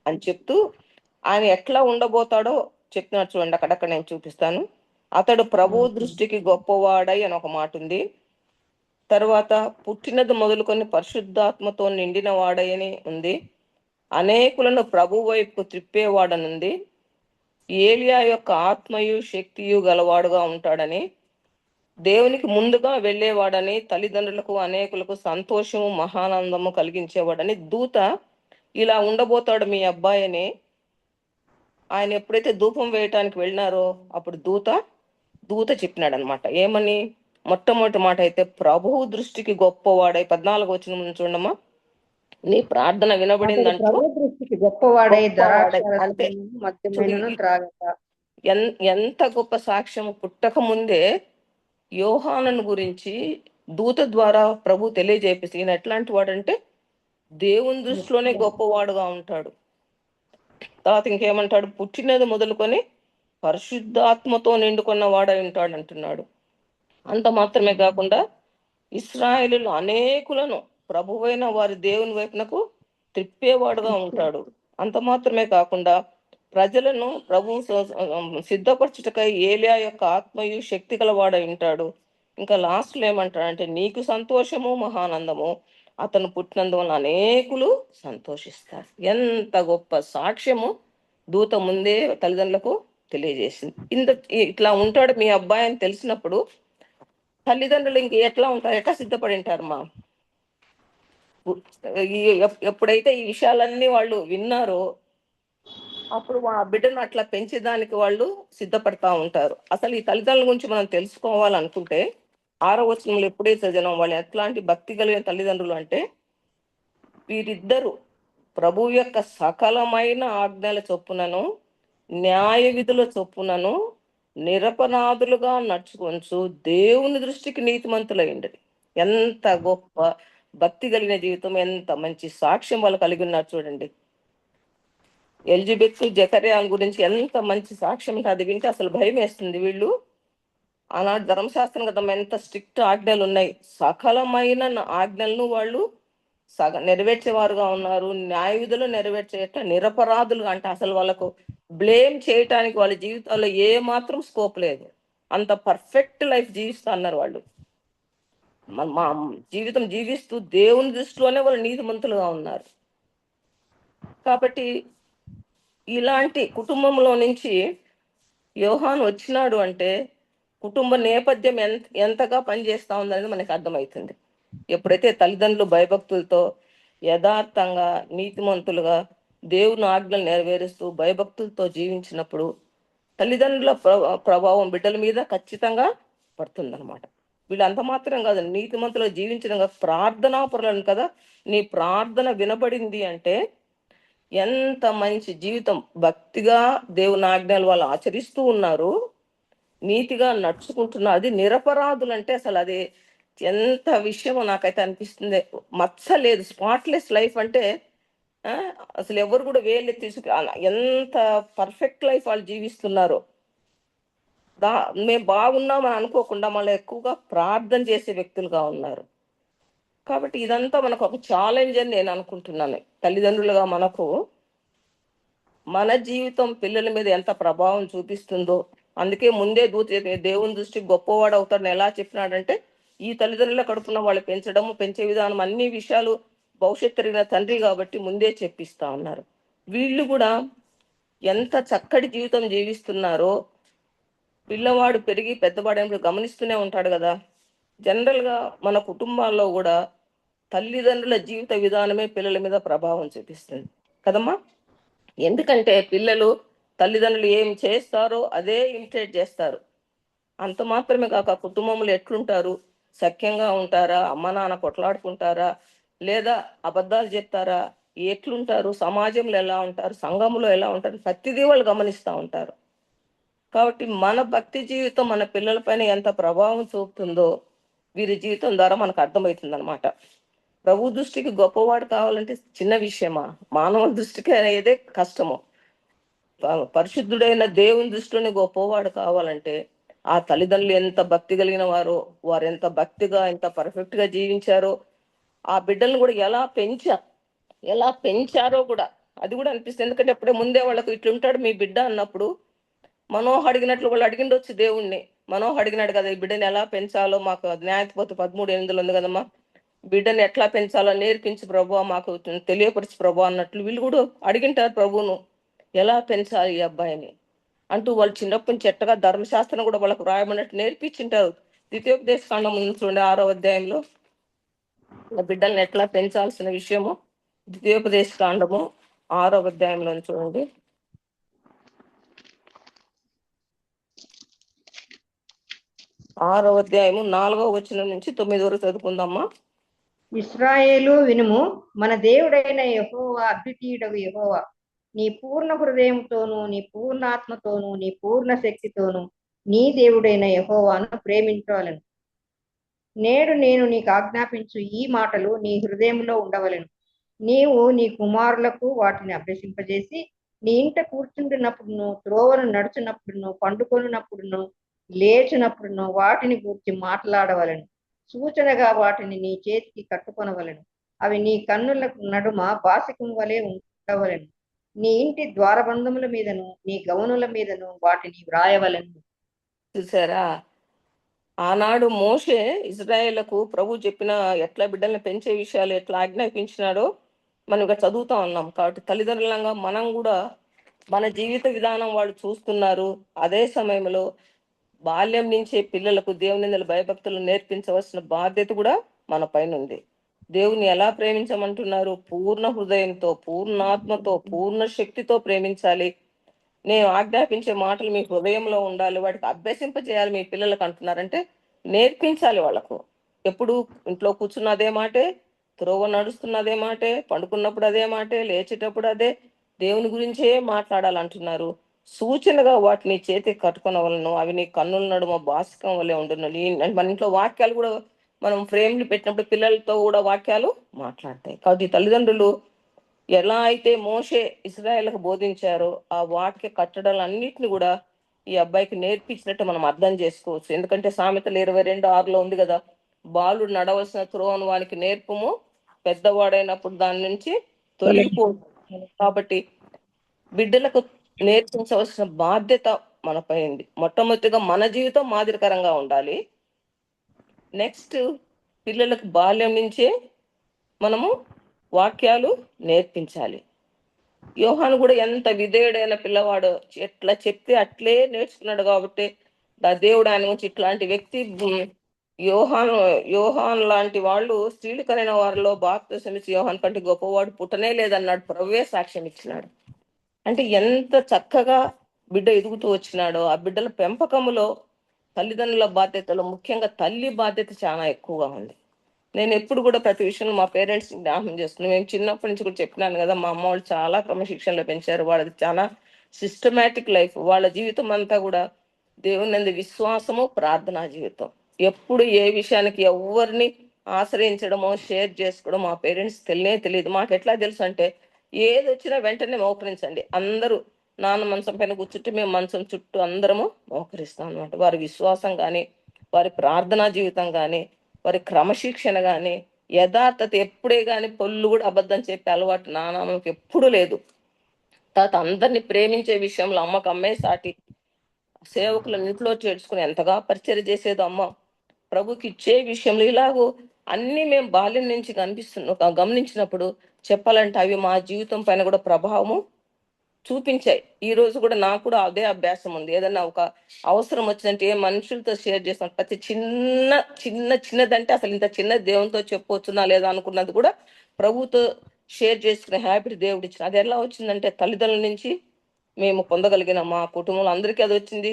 అని చెప్తూ ఆయన ఎట్లా ఉండబోతాడో చెప్తున్నాడు. చూడండి, అక్కడక్కడ నేను చూపిస్తాను. అతడు ప్రభు దృష్టికి గొప్పవాడై అని ఒక మాట ఉంది. తర్వాత పుట్టినది మొదలుకొని పరిశుద్ధాత్మతో నిండిన వాడని ఉంది. అనేకులను ప్రభు వైపు త్రిప్పేవాడనుంది. ఏలియా యొక్క ఆత్మయు శక్తియు గలవాడుగా ఉంటాడని, దేవునికి ముందుగా వెళ్ళేవాడని, తల్లిదండ్రులకు అనేకులకు సంతోషము మహానందము కలిగించేవాడని దూత ఇలా ఉండబోతాడు మీ అబ్బాయి అని ఆయన ఎప్పుడైతే ధూపం వేయటానికి వెళ్ళినారో అప్పుడు దూత చెప్పినాడు అనమాట. ఏమని? మొట్టమొదటి మాట అయితే ప్రభువు దృష్టికి గొప్పవాడై 14 వచనం చూడమ్మా, నీ ప్రార్థన వినబడిందంటూ దృష్టికి గొప్పవాడై అంటే త్రాగక. ఎంత గొప్ప సాక్ష్యం! పుట్టక ముందే యోహానును గురించి దూత ద్వారా ప్రభు తెలియజేపేసి ఈయన ఎట్లాంటి వాడంటే దేవుని దృష్టిలోనే గొప్పవాడుగా ఉంటాడు. తర్వాత ఇంకేమంటాడు, పుట్టినది మొదలుకొని పరిశుద్ధాత్మతో నిండుకున్న వాడై ఉంటాడు అంటున్నాడు. అంత మాత్రమే కాకుండా ఇశ్రాయేలులో అనేకులను ప్రభువైన వారి దేవుని వైపునకు త్రిప్పేవాడుగా ఉంటాడు. అంత మాత్రమే కాకుండా ప్రజలను ప్రభు సిద్ధపరచుటకై ఏలియా యొక్క ఆత్మయు శక్తి గలవాడై ఉంటాడు. ఇంకా లాస్ట్ లో ఏమంటాడంటే, నీకు సంతోషము మహానందము, అతను పుట్టినందువల్ల అనేకులు సంతోషిస్తారు. ఎంత గొప్ప సాక్ష్యము దూత ముందే తల్లిదండ్రులకు తెలియజేసింది. ఇట్లా ఉంటాడు మీ అబ్బాయి అని తెలిసినప్పుడు తల్లిదండ్రులు ఇంక ఎట్లా ఉంటారు, ఎట్లా సిద్ధపడి ఉంటారు మా ఎప్పుడైతే ఈ విషయాలన్నీ వాళ్ళు విన్నారో అప్పుడు ఆ బిడ్డను అట్లా పెంచేదానికి వాళ్ళు సిద్ధపడతా ఉంటారు. అసలు ఈ తల్లిదండ్రుల గురించి మనం తెలుసుకోవాలనుకుంటే 6వ వచనంలో ఎప్పుడైతే చదివాం, వాళ్ళు ఎట్లాంటి భక్తి కలిగిన తల్లిదండ్రులు అంటే, వీరిద్దరు ప్రభు యొక్క సకలమైన ఆజ్ఞల చొప్పునను న్యాయ విధుల చొప్పునను నిరపరాధులుగా నడుచుకొంచు దేవుని దృష్టికి నీతిమంతులైంది. ఎంత గొప్ప భక్తి కలిగిన జీవితం, ఎంత మంచి సాక్ష్యం వాళ్ళు కలిగి ఉన్నారు చూడండి. ఎలిజబెత్ జకర్యా గురించి ఎంత మంచి సాక్ష్యం, అది వింటే అసలు భయం వేస్తుంది. వీళ్ళు ఆనాడు ధర్మశాస్త్రం కదా, ఎంత స్ట్రిక్ట్ ఆజ్ఞలు ఉన్నాయి, సకలమైన ఆజ్ఞలను వాళ్ళు నెరవేర్చేవారుగా ఉన్నారు. న్యాయ విధులు నెరవేర్చేట నిరపరాధులుగా, అంటే అసలు వాళ్ళకు బ్లేమ్ చేయటానికి వాళ్ళ జీవితాల్లో ఏ మాత్రం స్కోప్ లేదు. అంత పర్ఫెక్ట్ లైఫ్ జీవిస్తా అన్నారు వాళ్ళు. మా జీవితం జీవిస్తూ దేవుని దృష్టిలోనే వాళ్ళు నీతిమంతులుగా ఉన్నారు. కాబట్టి ఇలాంటి కుటుంబంలో నుంచి యోహాను వచ్చినాడు అంటే కుటుంబ నేపథ్యం ఎంతగా పనిచేస్తా ఉందనేది మనకు అర్థమవుతుంది. ఎప్పుడైతే తల్లిదండ్రులు భయభక్తులతో యథార్థంగా నీతిమంతులుగా దేవుని ఆజ్ఞలు నెరవేరుస్తూ భయభక్తులతో జీవించినప్పుడు తల్లిదండ్రుల ప్రభావం బిడ్డల మీద ఖచ్చితంగా పడుతుందన్నమాట. వీళ్ళు అంత మాత్రం కాదు, నీతిమంతులుగా జీవించడం ప్రార్థనా పరులను కదా, నీ ప్రార్థన వినబడింది అంటే ఎంత మంచి జీవితం, భక్తిగా దేవుని ఆజ్ఞలు వాళ్ళు ఆచరిస్తూ ఉన్నారు, నీతిగా నడుచుకుంటున్నారు. అది నిరపరాధులు అంటే అసలు అది ఎంత విషయమో నాకైతే అనిపిస్తుంది. మచ్చ లేదు, స్పాట్లెస్ లైఫ్ అంటే ఆ, అసలు ఎవరు కూడా వేలు తీసుకు ఎంత పర్ఫెక్ట్ లైఫ్ వాళ్ళు జీవిస్తున్నారు. మేము బాగున్నామని అనుకోకుండా మళ్ళీ ఎక్కువగా ప్రార్థన చేసే వ్యక్తులుగా ఉన్నారు. కాబట్టి ఇదంతా మనకు ఒక ఛాలెంజ్ అని నేను అనుకుంటున్నాను. తల్లిదండ్రులుగా మనకు మన జీవితం పిల్లల మీద ఎంత ప్రభావం చూపిస్తుందో, అందుకే ముందే దేవుని దృష్టికి గొప్పవాడు అవుతాడని ఎలా చెప్పినాడంటే, ఈ తల్లిదండ్రుల కడుపున వాళ్ళు పెంచే విధానం, అన్ని విషయాలు భవిష్యత్తు తిరిగిన తండ్రి కాబట్టి ముందే చెప్పిస్తా ఉన్నారు. వీళ్ళు కూడా ఎంత చక్కటి జీవితం జీవిస్తున్నారో పిల్లవాడు పెరిగి పెద్దవాడేందుకు గమనిస్తూనే ఉంటాడు కదా. జనరల్ గా మన కుటుంబాల్లో కూడా తల్లిదండ్రుల జీవిత విధానమే పిల్లల మీద ప్రభావం చూపిస్తుంది కదమ్మా. ఎందుకంటే పిల్లలు తల్లిదండ్రులు ఏం చేస్తారో అదే ఇమిటేట్ చేస్తారు. అంత మాత్రమే కాక కుటుంబంలో ఎట్లుంటారు, సఖ్యంగా ఉంటారా, అమ్మ నాన్న కొట్లాడుకుంటారా, లేదా అబద్ధాలు చెప్తారా, ఎట్లుంటారు, సమాజంలో ఎలా ఉంటారు, సంఘంలో ఎలా ఉంటారు, ప్రతిదీ వాళ్ళు గమనిస్తూ ఉంటారు. కాబట్టి మన భక్తి జీవితం మన పిల్లల పైన ఎంత ప్రభావం చూపుతుందో వీరి జీవితం ద్వారా మనకు అర్థమవుతుంది అనమాట. ప్రభు దృష్టికి గొప్పవాడు కావాలంటే చిన్న విషయమా, మానవ దృష్టికి అనేదే కష్టము. పరిశుద్ధుడైన దేవుని దృష్టిలోని గొప్పవాడు కావాలంటే ఆ తల్లిదండ్రులు ఎంత భక్తి కలిగిన వారో, వారు ఎంత భక్తిగా ఎంత పర్ఫెక్ట్ గా జీవించారో, ఆ బిడ్డలను కూడా ఎలా పెంచారో కూడా అది కూడా అనిపిస్తుంది. ఎందుకంటే అప్పుడే ముందే వాళ్ళకు ఇట్లుంటాడు మీ బిడ్డ అన్నప్పుడు మనోహ అడిగినట్లు వాళ్ళు అడిగిండొచ్చు దేవుణ్ణి. మనోహ అడిగినాడు కదా, ఈ బిడ్డని ఎలా పెంచాలో మాకు న్యాయపోతే 13:8 ఉంది కదమ్మా, బిడ్డని ఎట్లా పెంచాలో నేర్పించు ప్రభు, మాకు తెలియపరచు ప్రభు అన్నట్లు వీళ్ళు కూడా అడిగింటారు ప్రభువును, ఎలా పెంచాలి ఈ అబ్బాయిని అంటూ. వాళ్ళు చిన్నప్పటి నుంచి ఎట్టగా ధర్మశాస్త్రం కూడా వాళ్ళకు రాయమన్నట్టు నేర్పించింటారు. ద్వితీయోపదేశకాండం చూడండి 6వ అధ్యాయంలో బిడ్డల్ని ఎట్లా పెంచాల్సిన విషయము. ద్వితీయోపదేశకాండము 6వ అధ్యాయంలో చూడండి. 6వ అధ్యాయము 4వ వచనం నుంచి 9 వరకు చదువుకుందామా. ఇశ్రాయేలు వినుము, మన దేవుడైన యెహోవా అద్వితీయుడగు యెహోవా నీ పూర్ణ హృదయంతోనూ నీ పూర్ణ ఆత్మతోనూ నీ పూర్ణ శక్తితోనూ నీ దేవుడైన యెహోవాను ప్రేమించాలను. నేడు నేను నీకు ఆజ్ఞాపించు ఈ మాటలు నీ హృదయంలో ఉండవలెను. నీవు నీ కుమారులకు వాటిని అభ్యసింపజేసి నీ ఇంట కూర్చుంటున్నప్పుడును, త్రోవను నడుచున్నప్పుడును, పండుకొనున్నప్పుడును, లేచినప్పుడును వాటిని గూర్చి మాట్లాడవలెను. సూచనగా వాటిని నీ చేతికి కట్టుకొనవలెను. అవి నీ కన్నులకు నడుమ బాసికం వలె ఉండవలెను. నీ ఇంటి ద్వారబంధముల మీదను నీ గవనుల మీదను వాటిని వ్రాయవలెను. చూసారా, ఆనాడు మోషే ఇజ్రాయేళ్లకు ప్రభు చెప్పిన ఎట్లా బిడ్డల్ని పెంచే విషయాలు ఎట్లా ఆజ్ఞాపించినాడో మనం ఇక్కడ చదువుతా ఉన్నాం. కాబట్టి తల్లిదండ్రులంగా మనం కూడా మన జీవిత విధానం వాళ్ళు చూస్తున్నారు. అదే సమయంలో బాల్యం నుంచే పిల్లలకు దేవుని భయభక్తులు నేర్పించవలసిన బాధ్యత కూడా మన పైన ఉంది. దేవుని ఎలా ప్రేమించమంటున్నారు? పూర్ణ హృదయంతో, పూర్ణాత్మతో, పూర్ణ శక్తితో ప్రేమించాలి. నేను ఆజ్ఞాపించే మాటలు మీ హృదయంలో ఉండాలి, వాటికి అభ్యసింపజేయాలి మీ పిల్లలకు అంటున్నారంటే నేర్పించాలి వాళ్ళకు. ఎప్పుడు ఇంట్లో కూర్చున్న అదే మాటే, త్రోవ నడుస్తున్న అదే మాటే, పండుకున్నప్పుడు అదే మాటే, లేచేటప్పుడు అదే, దేవుని గురించే మాట్లాడాలంటున్నారు. సూచనగా వాటిని చేతికి కట్టుకునవలను, అవి నీ కన్నుల నడుమ బాసికం వల్లే ఉండును. మన ఇంట్లో వాక్యాలు కూడా మనం ఫ్రేమ్లు పెట్టినప్పుడు పిల్లలతో కూడా వాక్యాలు మాట్లాడతాయి. కాబట్టి తల్లిదండ్రులు ఎలా అయితే మోషే ఇశ్రాయేలుకు బోధించారో ఆ వాక్య కట్టడాలన్నిటిని కూడా ఈ అబ్బాయికి నేర్పించినట్టు మనం అర్థం చేసుకోవచ్చు. ఎందుకంటే సామెతలు 22:6 ఉంది కదా, బాలుడు నడవలసిన త్రోవను వానికి నేర్పము, పెద్దవాడైనప్పుడు దాని నుంచి తొలగిపో. కాబట్టి బిడ్డలకు నేర్పించవలసిన బాధ్యత మనపై ఉంది. మొట్టమొదటిగా మన జీవితం మాదిరికరంగా ఉండాలి. నెక్స్ట్ పిల్లలకు బాల్యం నుంచే మనము వాక్యాలు నేర్పించాలి. యోహాను కూడా ఎంత విధేయుడైన పిల్లవాడు, ఎట్లా చెప్తే అట్లే నేర్చుకున్నాడు. కాబట్టి దేవుడు ఆయన నుంచి ఇట్లాంటి వ్యక్తి యోహాన్ లాంటి వాళ్ళు స్త్రీలు కలిగిన వారిలో బాప్తిసం ఇచ్చి యోహాన్ కంటే గొప్పవాడు పుట్టనే లేదన్నాడు. ప్రభువే సాక్ష్యం ఇచ్చినాడు. అంటే ఎంత చక్కగా బిడ్డ ఎదుగుతూ వచ్చినాడో. ఆ బిడ్డల పెంపకములో తల్లిదండ్రుల బాధ్యతలో ముఖ్యంగా తల్లి బాధ్యత చాలా ఎక్కువగా ఉంది. నేను ఎప్పుడు కూడా ప్రతి విషయంలో మా పేరెంట్స్ జ్ఞాపకం చేస్తున్నాను. మేము చిన్నప్పటి నుంచి కూడా చెప్పినాను కదా, మా అమ్మ వాళ్ళు చాలా క్రమశిక్షణలో పెంచారు. వాళ్ళది చాలా సిస్టమేటిక్ లైఫ్. వాళ్ళ జీవితం అంతా కూడా దేవుని నందు విశ్వాసము, ప్రార్థనా జీవితం. ఎప్పుడు ఏ విషయానికి ఎవరిని ఆశ్రయించడమో షేర్ చేసుకోవడం మా పేరెంట్స్ తెలియదు. మాకు ఎట్లా తెలుసు అంటే, ఏది వచ్చినా వెంటనే మోకరించండి. అందరూ నాన్న మంచం పైన కూర్చుంటే మేము మంచం చుట్టూ అందరము మోకరిస్తాం అనమాట. వారి విశ్వాసం కానీ, వారి ప్రార్థనా జీవితం కానీ, వారి క్రమశిక్షణ కానీ, యథార్థత ఎప్పుడే కానీ పొల్లు కూడా అబద్ధం చెప్పే అలవాటు నాన్నమ్మకి ఎప్పుడూ లేదు. తర్వాత అందరిని ప్రేమించే విషయంలో అమ్మకు అమ్మే సాటి, సేవకులను ఇంట్లో చేర్చుకుని ఎంతగా పరిచయం చేసేది అమ్మ. ప్రభుకి ఇచ్చే విషయంలో ఇలాగూ అన్ని మేము బాల్యం నుంచి గమనించినప్పుడు చెప్పాలంటే అవి మా జీవితం పైన కూడా ప్రభావము చూపించాయి. ఈ రోజు కూడా నాకు కూడా అదే అభ్యాసం ఉంది. ఏదన్నా ఒక అవసరం వచ్చిందంటే ఏ మనుషులతో షేర్ చేస్తాం, ప్రతి చిన్నదంటే అసలు ఇంత చిన్న దేవునితో చెప్పవచ్చునా లేదా అనుకున్నది కూడా ప్రభుతో షేర్ చేసుకునే హ్యాబిట్ దేవుడు ఇచ్చిన. అది ఎలా వచ్చిందంటే తల్లిదండ్రుల నుంచి మేము పొందగలిగిన మా కుటుంబంలో అందరికీ అది వచ్చింది.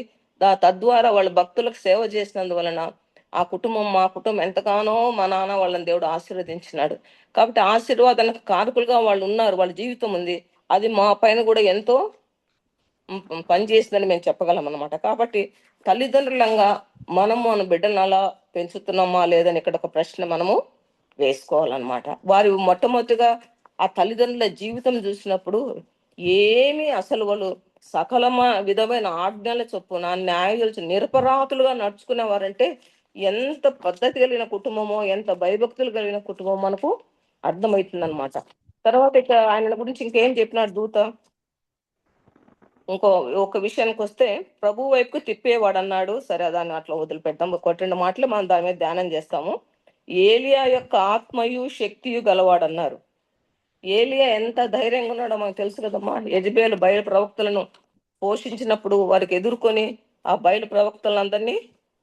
తద్వారా వాళ్ళ భక్తులకు సేవ చేసినందువలన మా కుటుంబం ఎంతగానో మా నాన్న వాళ్ళని దేవుడు ఆశీర్వదించినాడు. కాబట్టి ఆశీర్వాదానికి కారకులుగా వాళ్ళు ఉన్నారు, వాళ్ళ జీవితం ఉంది. అది మా పైన కూడా ఎంతో పనిచేసిందని మేము చెప్పగలం అన్నమాట. కాబట్టి తల్లిదండ్రులంగా మనము మన బిడ్డలను అలా పెంచుతున్నామా లేదని ఇక్కడ ఒక ప్రశ్న మనము వేసుకోవాలన్నమాట. వారి మొట్టమొదటిగా ఆ తల్లిదండ్రుల జీవితం చూసినప్పుడు ఏమి అసలు వాళ్ళు విధమైన ఆజ్ఞల చొప్పున న్యాయాలు నిరపరాధులుగా నడుచుకునేవారంటే ఎంత పద్ధతి కలిగిన కుటుంబమో, ఎంత భయభక్తులు కలిగిన కుటుంబం మనకు అర్థమవుతుంది అనమాట. తర్వాత ఇక ఆయన గురించి ఇంకేం చెప్పినాడు దూత. ఒక విషయానికి వస్తే ప్రభు వైపుకు తిప్పేవాడు అన్నాడు. సరే, దాన్ని అట్లా వదిలిపెడతాం. ఒక 2 మాటలు మనం దాని మీద ధ్యానం చేస్తాము. ఏలియా యొక్క ఆత్మయు శక్తియు గలవాడు అన్నారు. ఏలియా ఎంత ధైర్యంగా ఉన్నాడో మనకు తెలుసు కదమ్మా. యెజబేలు బయలు ప్రవక్తలను పోషించినప్పుడు వారికి ఎదుర్కొని ఆ బయలు ప్రవక్తలందరినీ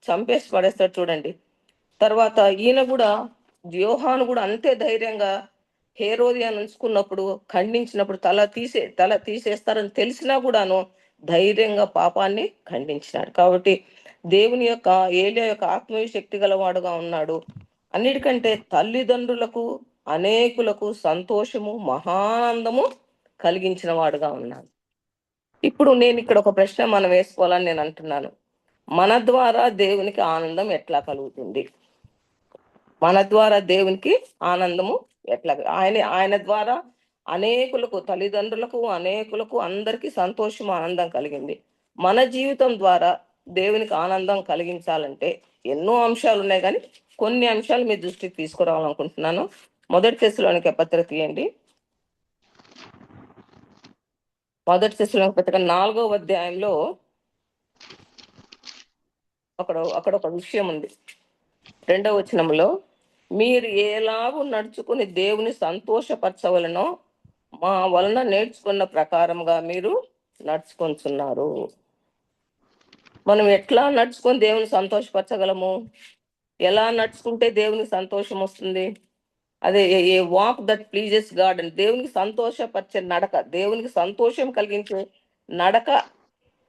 చంపేసి పడేస్తాడు చూడండి. తర్వాత ఈయన కూడా, యోహాను కూడా అంతే ధైర్యంగా హేరోదియాను ఉంచుకున్నప్పుడు, ఖండించినప్పుడు తల తీసేస్తారని తెలిసినా కూడాను ధైర్యంగా పాపాన్ని ఖండించినాడు. కాబట్టి దేవుని యొక్క ఏలియా యొక్క ఆత్మీయ శక్తి గలవాడుగా ఉన్నాడు. అన్నిటికంటే తల్లిదండ్రులకు అనేకులకు సంతోషము, మహానందము కలిగించిన వాడుగా ఉన్నాడు. ఇప్పుడు నేను ఇక్కడ ఒక ప్రశ్న మనం వేసుకోవాలని నేను అంటున్నాను. మన ద్వారా దేవునికి ఆనందం ఎట్లా కలుగుతుంది? మన ద్వారా దేవునికి ఆనందము ఎట్లా? ఆయన ద్వారా అనేకులకు, తల్లిదండ్రులకు, అనేకులకు, అందరికీ సంతోషం, ఆనందం కలిగింది. మన జీవితం ద్వారా దేవునికి ఆనందం కలిగించాలంటే ఎన్నో అంశాలు ఉన్నాయి, కానీ కొన్ని అంశాలు మీ దృష్టికి తీసుకురావాలనుకుంటున్నాను. 1 తెస్సలోనికే పత్రిక తీయండి. 1 తెస్సలోనికే పత్రిక 4వ అధ్యాయంలో అక్కడ ఒక విషయం ఉంది. 2వ వచనంలో, మీరు ఎలాగూ నడుచుకుని దేవుని సంతోషపరచవలనో మా వలన నేర్చుకున్న ప్రకారంగా మీరు నడుచుకుంటున్నారు. మనం ఎట్లా నడుచుకొని దేవుని సంతోషపరచగలము? ఎలా నడుచుకుంటే దేవునికి సంతోషం వస్తుంది? అదే a walk that pleases God అని, దేవునికి సంతోషపరిచే నడక, దేవునికి సంతోషం కలిగించే నడక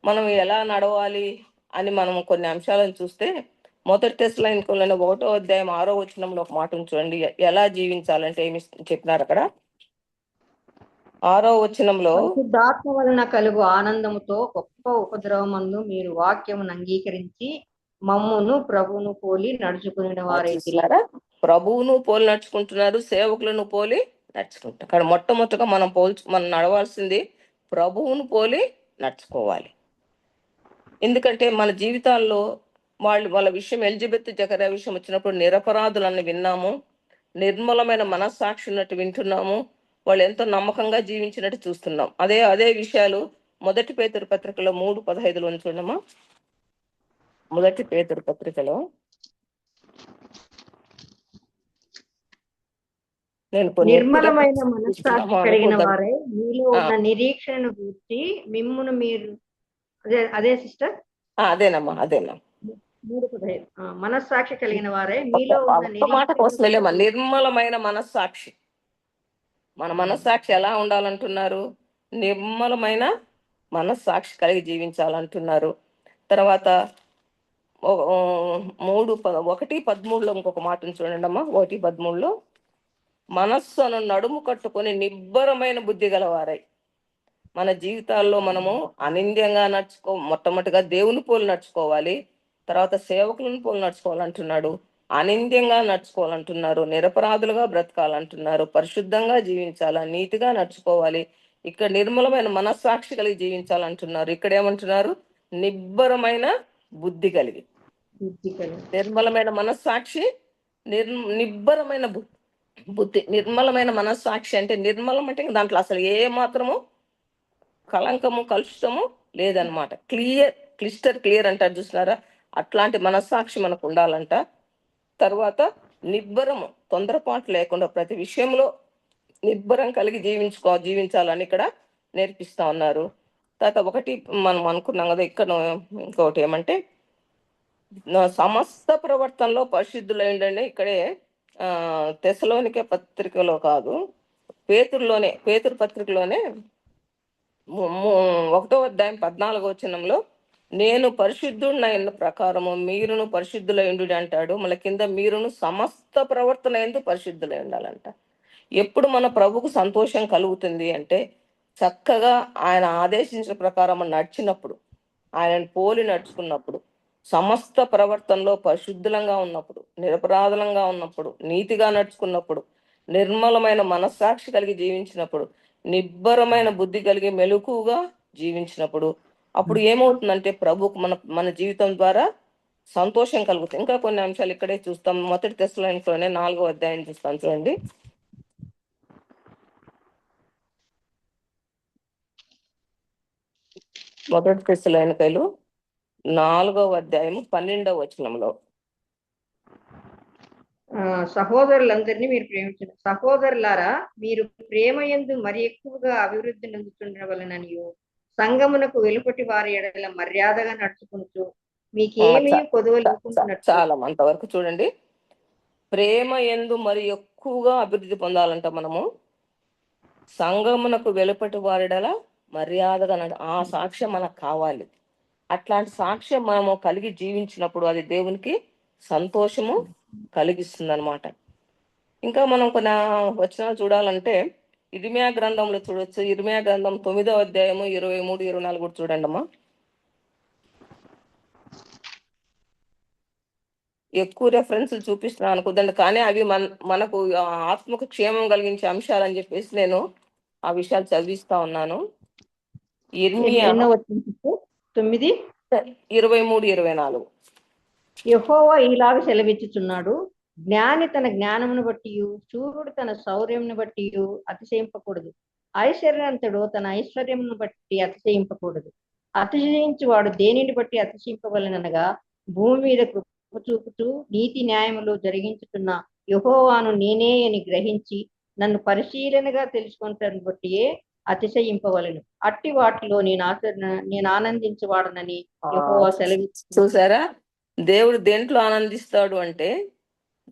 మనం ఎలా నడవాలి అని మనం కొన్ని అంశాలను చూస్తే 1 తెస్సలోనికీయులకు 1వ అధ్యాయం 6వ వచనంలో ఒక మాట చూడండి. ఎలా జీవించాలంటే ఏమి చెప్పినారు అక్కడ. 6వ వచనంలో, పరిశుద్ధాత్మ వలన కలుగు ఆనందముతో గొప్ప ఉపద్రవమందు మీరు వాక్యమును అంగీకరించి మమ్మును ప్రభువును పోలి నడుచుకునే వారైతే. చూస్తున్నారా, ప్రభువును పోలి నడుచుకుంటున్నారు, సేవకులను పోలి నడుచుకుంటారు. అక్కడ మొట్టమొదటిగా మనం నడవాల్సింది ప్రభువును పోలి నడుచుకోవాలి. ఎందుకంటే మన జీవితాల్లో వాళ్ళ విషయం, ఎలిజబెత్ జకర్యా విషయం వచ్చినప్పుడు నిరపరాధులని విన్నాము, నిర్మలమైన మనస్సాక్షి ఉన్నట్టు వింటున్నాము, వాళ్ళు ఎంతో నమ్మకంగా జీవించినట్టు చూస్తున్నాం. అదే విషయాలు 1 పేతురు పత్రికలో 3:15 చూడమ్మా. 1 పేతురు పత్రికలో నేను నిర్మలమైన మనస్సాక్షి కలిగిన వారే మీలో ఉన్న నిరీక్షణను గురించి మిమ్మును మీరు, అదే సిస్టర్, అదేనమ్మా 3:15. మనస్సాక్షి కలిగిన వారే మీలో ఉన్న మాట కోసమేలేమ్మా. నిర్మలమైన మనస్సాక్షి. మన మనస్సాక్షి ఎలా ఉండాలంటున్నారు? నిర్మలమైన మనస్సాక్షి కలిగి జీవించాలంటున్నారు. తర్వాత 1:13 ఇంకొక మాటను చూడండి అమ్మా. 1:13 మనస్సును నడుము కట్టుకొని నిబ్బరమైన బుద్ధి గలవారై. మన జీవితాల్లో మనము అనింద్యంగా మొట్టమొదటిగా దేవుని పోలు నడుచుకోవాలి, తర్వాత సేవకులను పోలు నడుచుకోవాలంటున్నాడు, అనింద్యంగా నడుచుకోవాలంటున్నారు, నిరపరాధులుగా బ్రతకాలంటున్నారు, పరిశుద్ధంగా జీవించాలా, నీతిగా నడుచుకోవాలి, ఇక్కడ నిర్మలమైన మనస్సాక్షి కలిగి జీవించాలంటున్నారు. ఇక్కడ ఏమంటున్నారు? నిబ్బరమైన బుద్ధి కలిగి. నిర్మలమైన మనస్సాక్షి, నిబ్బరమైన బుద్ధి. నిర్మలమైన మనస్సాక్షి అంటే నిర్మలం అంటే దాంట్లో అసలు ఏ మాత్రము కలంకము కలుషితము లేదనమాట. క్లియర్ అంటారు చూసినారా, అట్లాంటి మనస్సాక్షి మనకు ఉండాలంట. తర్వాత నిబ్బరము, తొందరపాటు లేకుండా ప్రతి విషయంలో నిబ్బరం కలిగి జీవించాలని ఇక్కడ నేర్పిస్తా ఉన్నారు. తర్వాత ఒకటి మనం అనుకున్నాం కదా, ఇక్కడ ఇంకొకటి ఏమంటే సమస్త ప్రవర్తనలో పరిశుద్ధులైండండి. ఇక్కడే తెసలోనికే పత్రికలో కాదు, పేతురు పత్రికలోనే 1:14 నేను పరిశుద్ధుడినైన ప్రకారము మీరును పరిశుద్ధులైండు అంటాడు. మళ్ళీ కింద మీరును సమస్త ప్రవర్తన ఎందు పరిశుద్ధులై ఉండాలంట. ఎప్పుడు మన ప్రభుకు సంతోషం కలుగుతుంది అంటే చక్కగా ఆయన ఆదేశించిన ప్రకారం నడిచినప్పుడు, ఆయనను పోలి నడుచుకున్నప్పుడు, సమస్త ప్రవర్తనలో పరిశుద్ధంగా ఉన్నప్పుడు, నిరపరాధంగా ఉన్నప్పుడు, నీతిగా నడుచుకున్నప్పుడు, నిర్మలమైన మనస్సాక్షి కలిగి జీవించినప్పుడు, నిబ్బరమైన బుద్ధి కలిగి మెలకుగా జీవించినప్పుడు, అప్పుడు ఏమవుతుందంటే ప్రభుకు మన జీవితం ద్వారా సంతోషం కలుగుతుంది. ఇంకా కొన్ని అంశాలు ఇక్కడే చూస్తాం. 1 తెస్సలోనికలోనే 4వ అధ్యాయం చూస్తాం చూడండి. 1 తెస్సలోనికలు 4వ అధ్యాయము 12వ సహోదరులందరినీ మీరు ప్రేమించండి. సహోదరులారా, మీరు ప్రేమ యందు మరి ఎక్కువగా అభివృద్ధి నందుతుండవలననియు సంఘమునకు వెలుపటి వారి ఎడల మర్యాదగా నడుచుకుంటూ మీకేమీ కొదువ లేకుండా చాలా అంతవరకు చూడండి. ప్రేమ యందు మరి ఎక్కువగా అభివృద్ధి పొందాలంట మనము. సంఘమునకు వెలుపటి వారిడల మర్యాదగా ఆ సాక్ష్యం మనకు కావాలి. అట్లాంటి సాక్ష్యం మనము కలిగి జీవించినప్పుడు అది దేవునికి సంతోషము కలిగిస్తుంది అనమాట. ఇంకా మనం కొన్ని వచనాలు చూడాలంటే ఇర్మియా గ్రంథంలో చూడొచ్చు. ఇర్మియా గ్రంథం 9వ అధ్యాయము 23, 24 కూడా చూడండి అమ్మా. ఎక్కువ రెఫరెన్స్లు చూపిస్తున్నాను అనుకుందండి, కానీ అవి మనకు ఆత్మకు క్షేమం కలిగించే అంశాలు అని చెప్పేసి నేను ఆ విషయాలు చదివిస్తా ఉన్నాను. ఇర్మియా 9, 23, 24 యెహోవా ఇలాగ సెలవిచ్చుచున్నాడు, జ్ఞాని తన జ్ఞానమును బట్టి, శూరుడు తన శౌర్యమును బట్టి అతిశయింపకూడదు, ఐశ్వర్యవంతుడు తన ఐశ్వర్యమును బట్టి అతిశయింపకూడదు. అతిశయించువాడు దేనిని బట్టి అతిశయింపవలనగా భూమి మీద కృప చూపుతూ నీతి న్యాయములు జరిగించుతున్న యెహోవాను నేనే అని గ్రహించి నన్ను పరిశీలనగా తెలుసుకుంటాను బట్టియే అతిశయింపవలను. అట్టి వాటిలో నేను ఆనందించవాడనని యెహోవా సెలవిచ్చు. చూసారా, దేవుడు దేంట్లో ఆనందిస్తాడు అంటే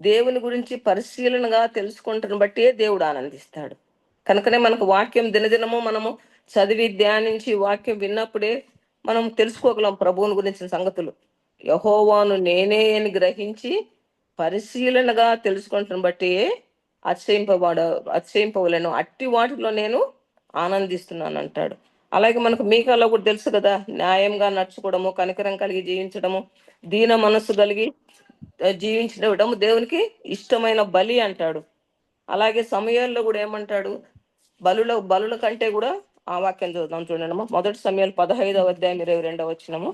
దేవుని గురించి పరిశీలనగా తెలుసుకుంటాను బట్టి దేవుడు ఆనందిస్తాడు. కనుకనే మనకు వాక్యం దినదినము మనము చదివి ధ్యానించి వాక్యం విన్నప్పుడే మనం తెలుసుకోగలం ప్రభువుని గురించిన సంగతులు. యెహోవాను నేనే అని గ్రహించి పరిశీలనగా తెలుసుకుంటాను బట్టి అతిశయింపవలను, అట్టి వాటిలో నేను ఆనందిస్తున్నాను అంటాడు. అలాగే మనకు మీకాలో కూడా తెలుసు కదా, న్యాయంగా నడుచుకోవడము, కనికరం కలిగి జీవించడము, దీన మనస్సు కలిగి జీవించడము దేవునికి ఇష్టమైన బలి అంటాడు. అలాగే సమయాల్లో కూడా ఏమంటాడు, బలుల కంటే కూడా ఆ వాక్యం చూద్దాం చూడండి. 1 సమయాలు 15వ అధ్యాయం 22వ వచనము.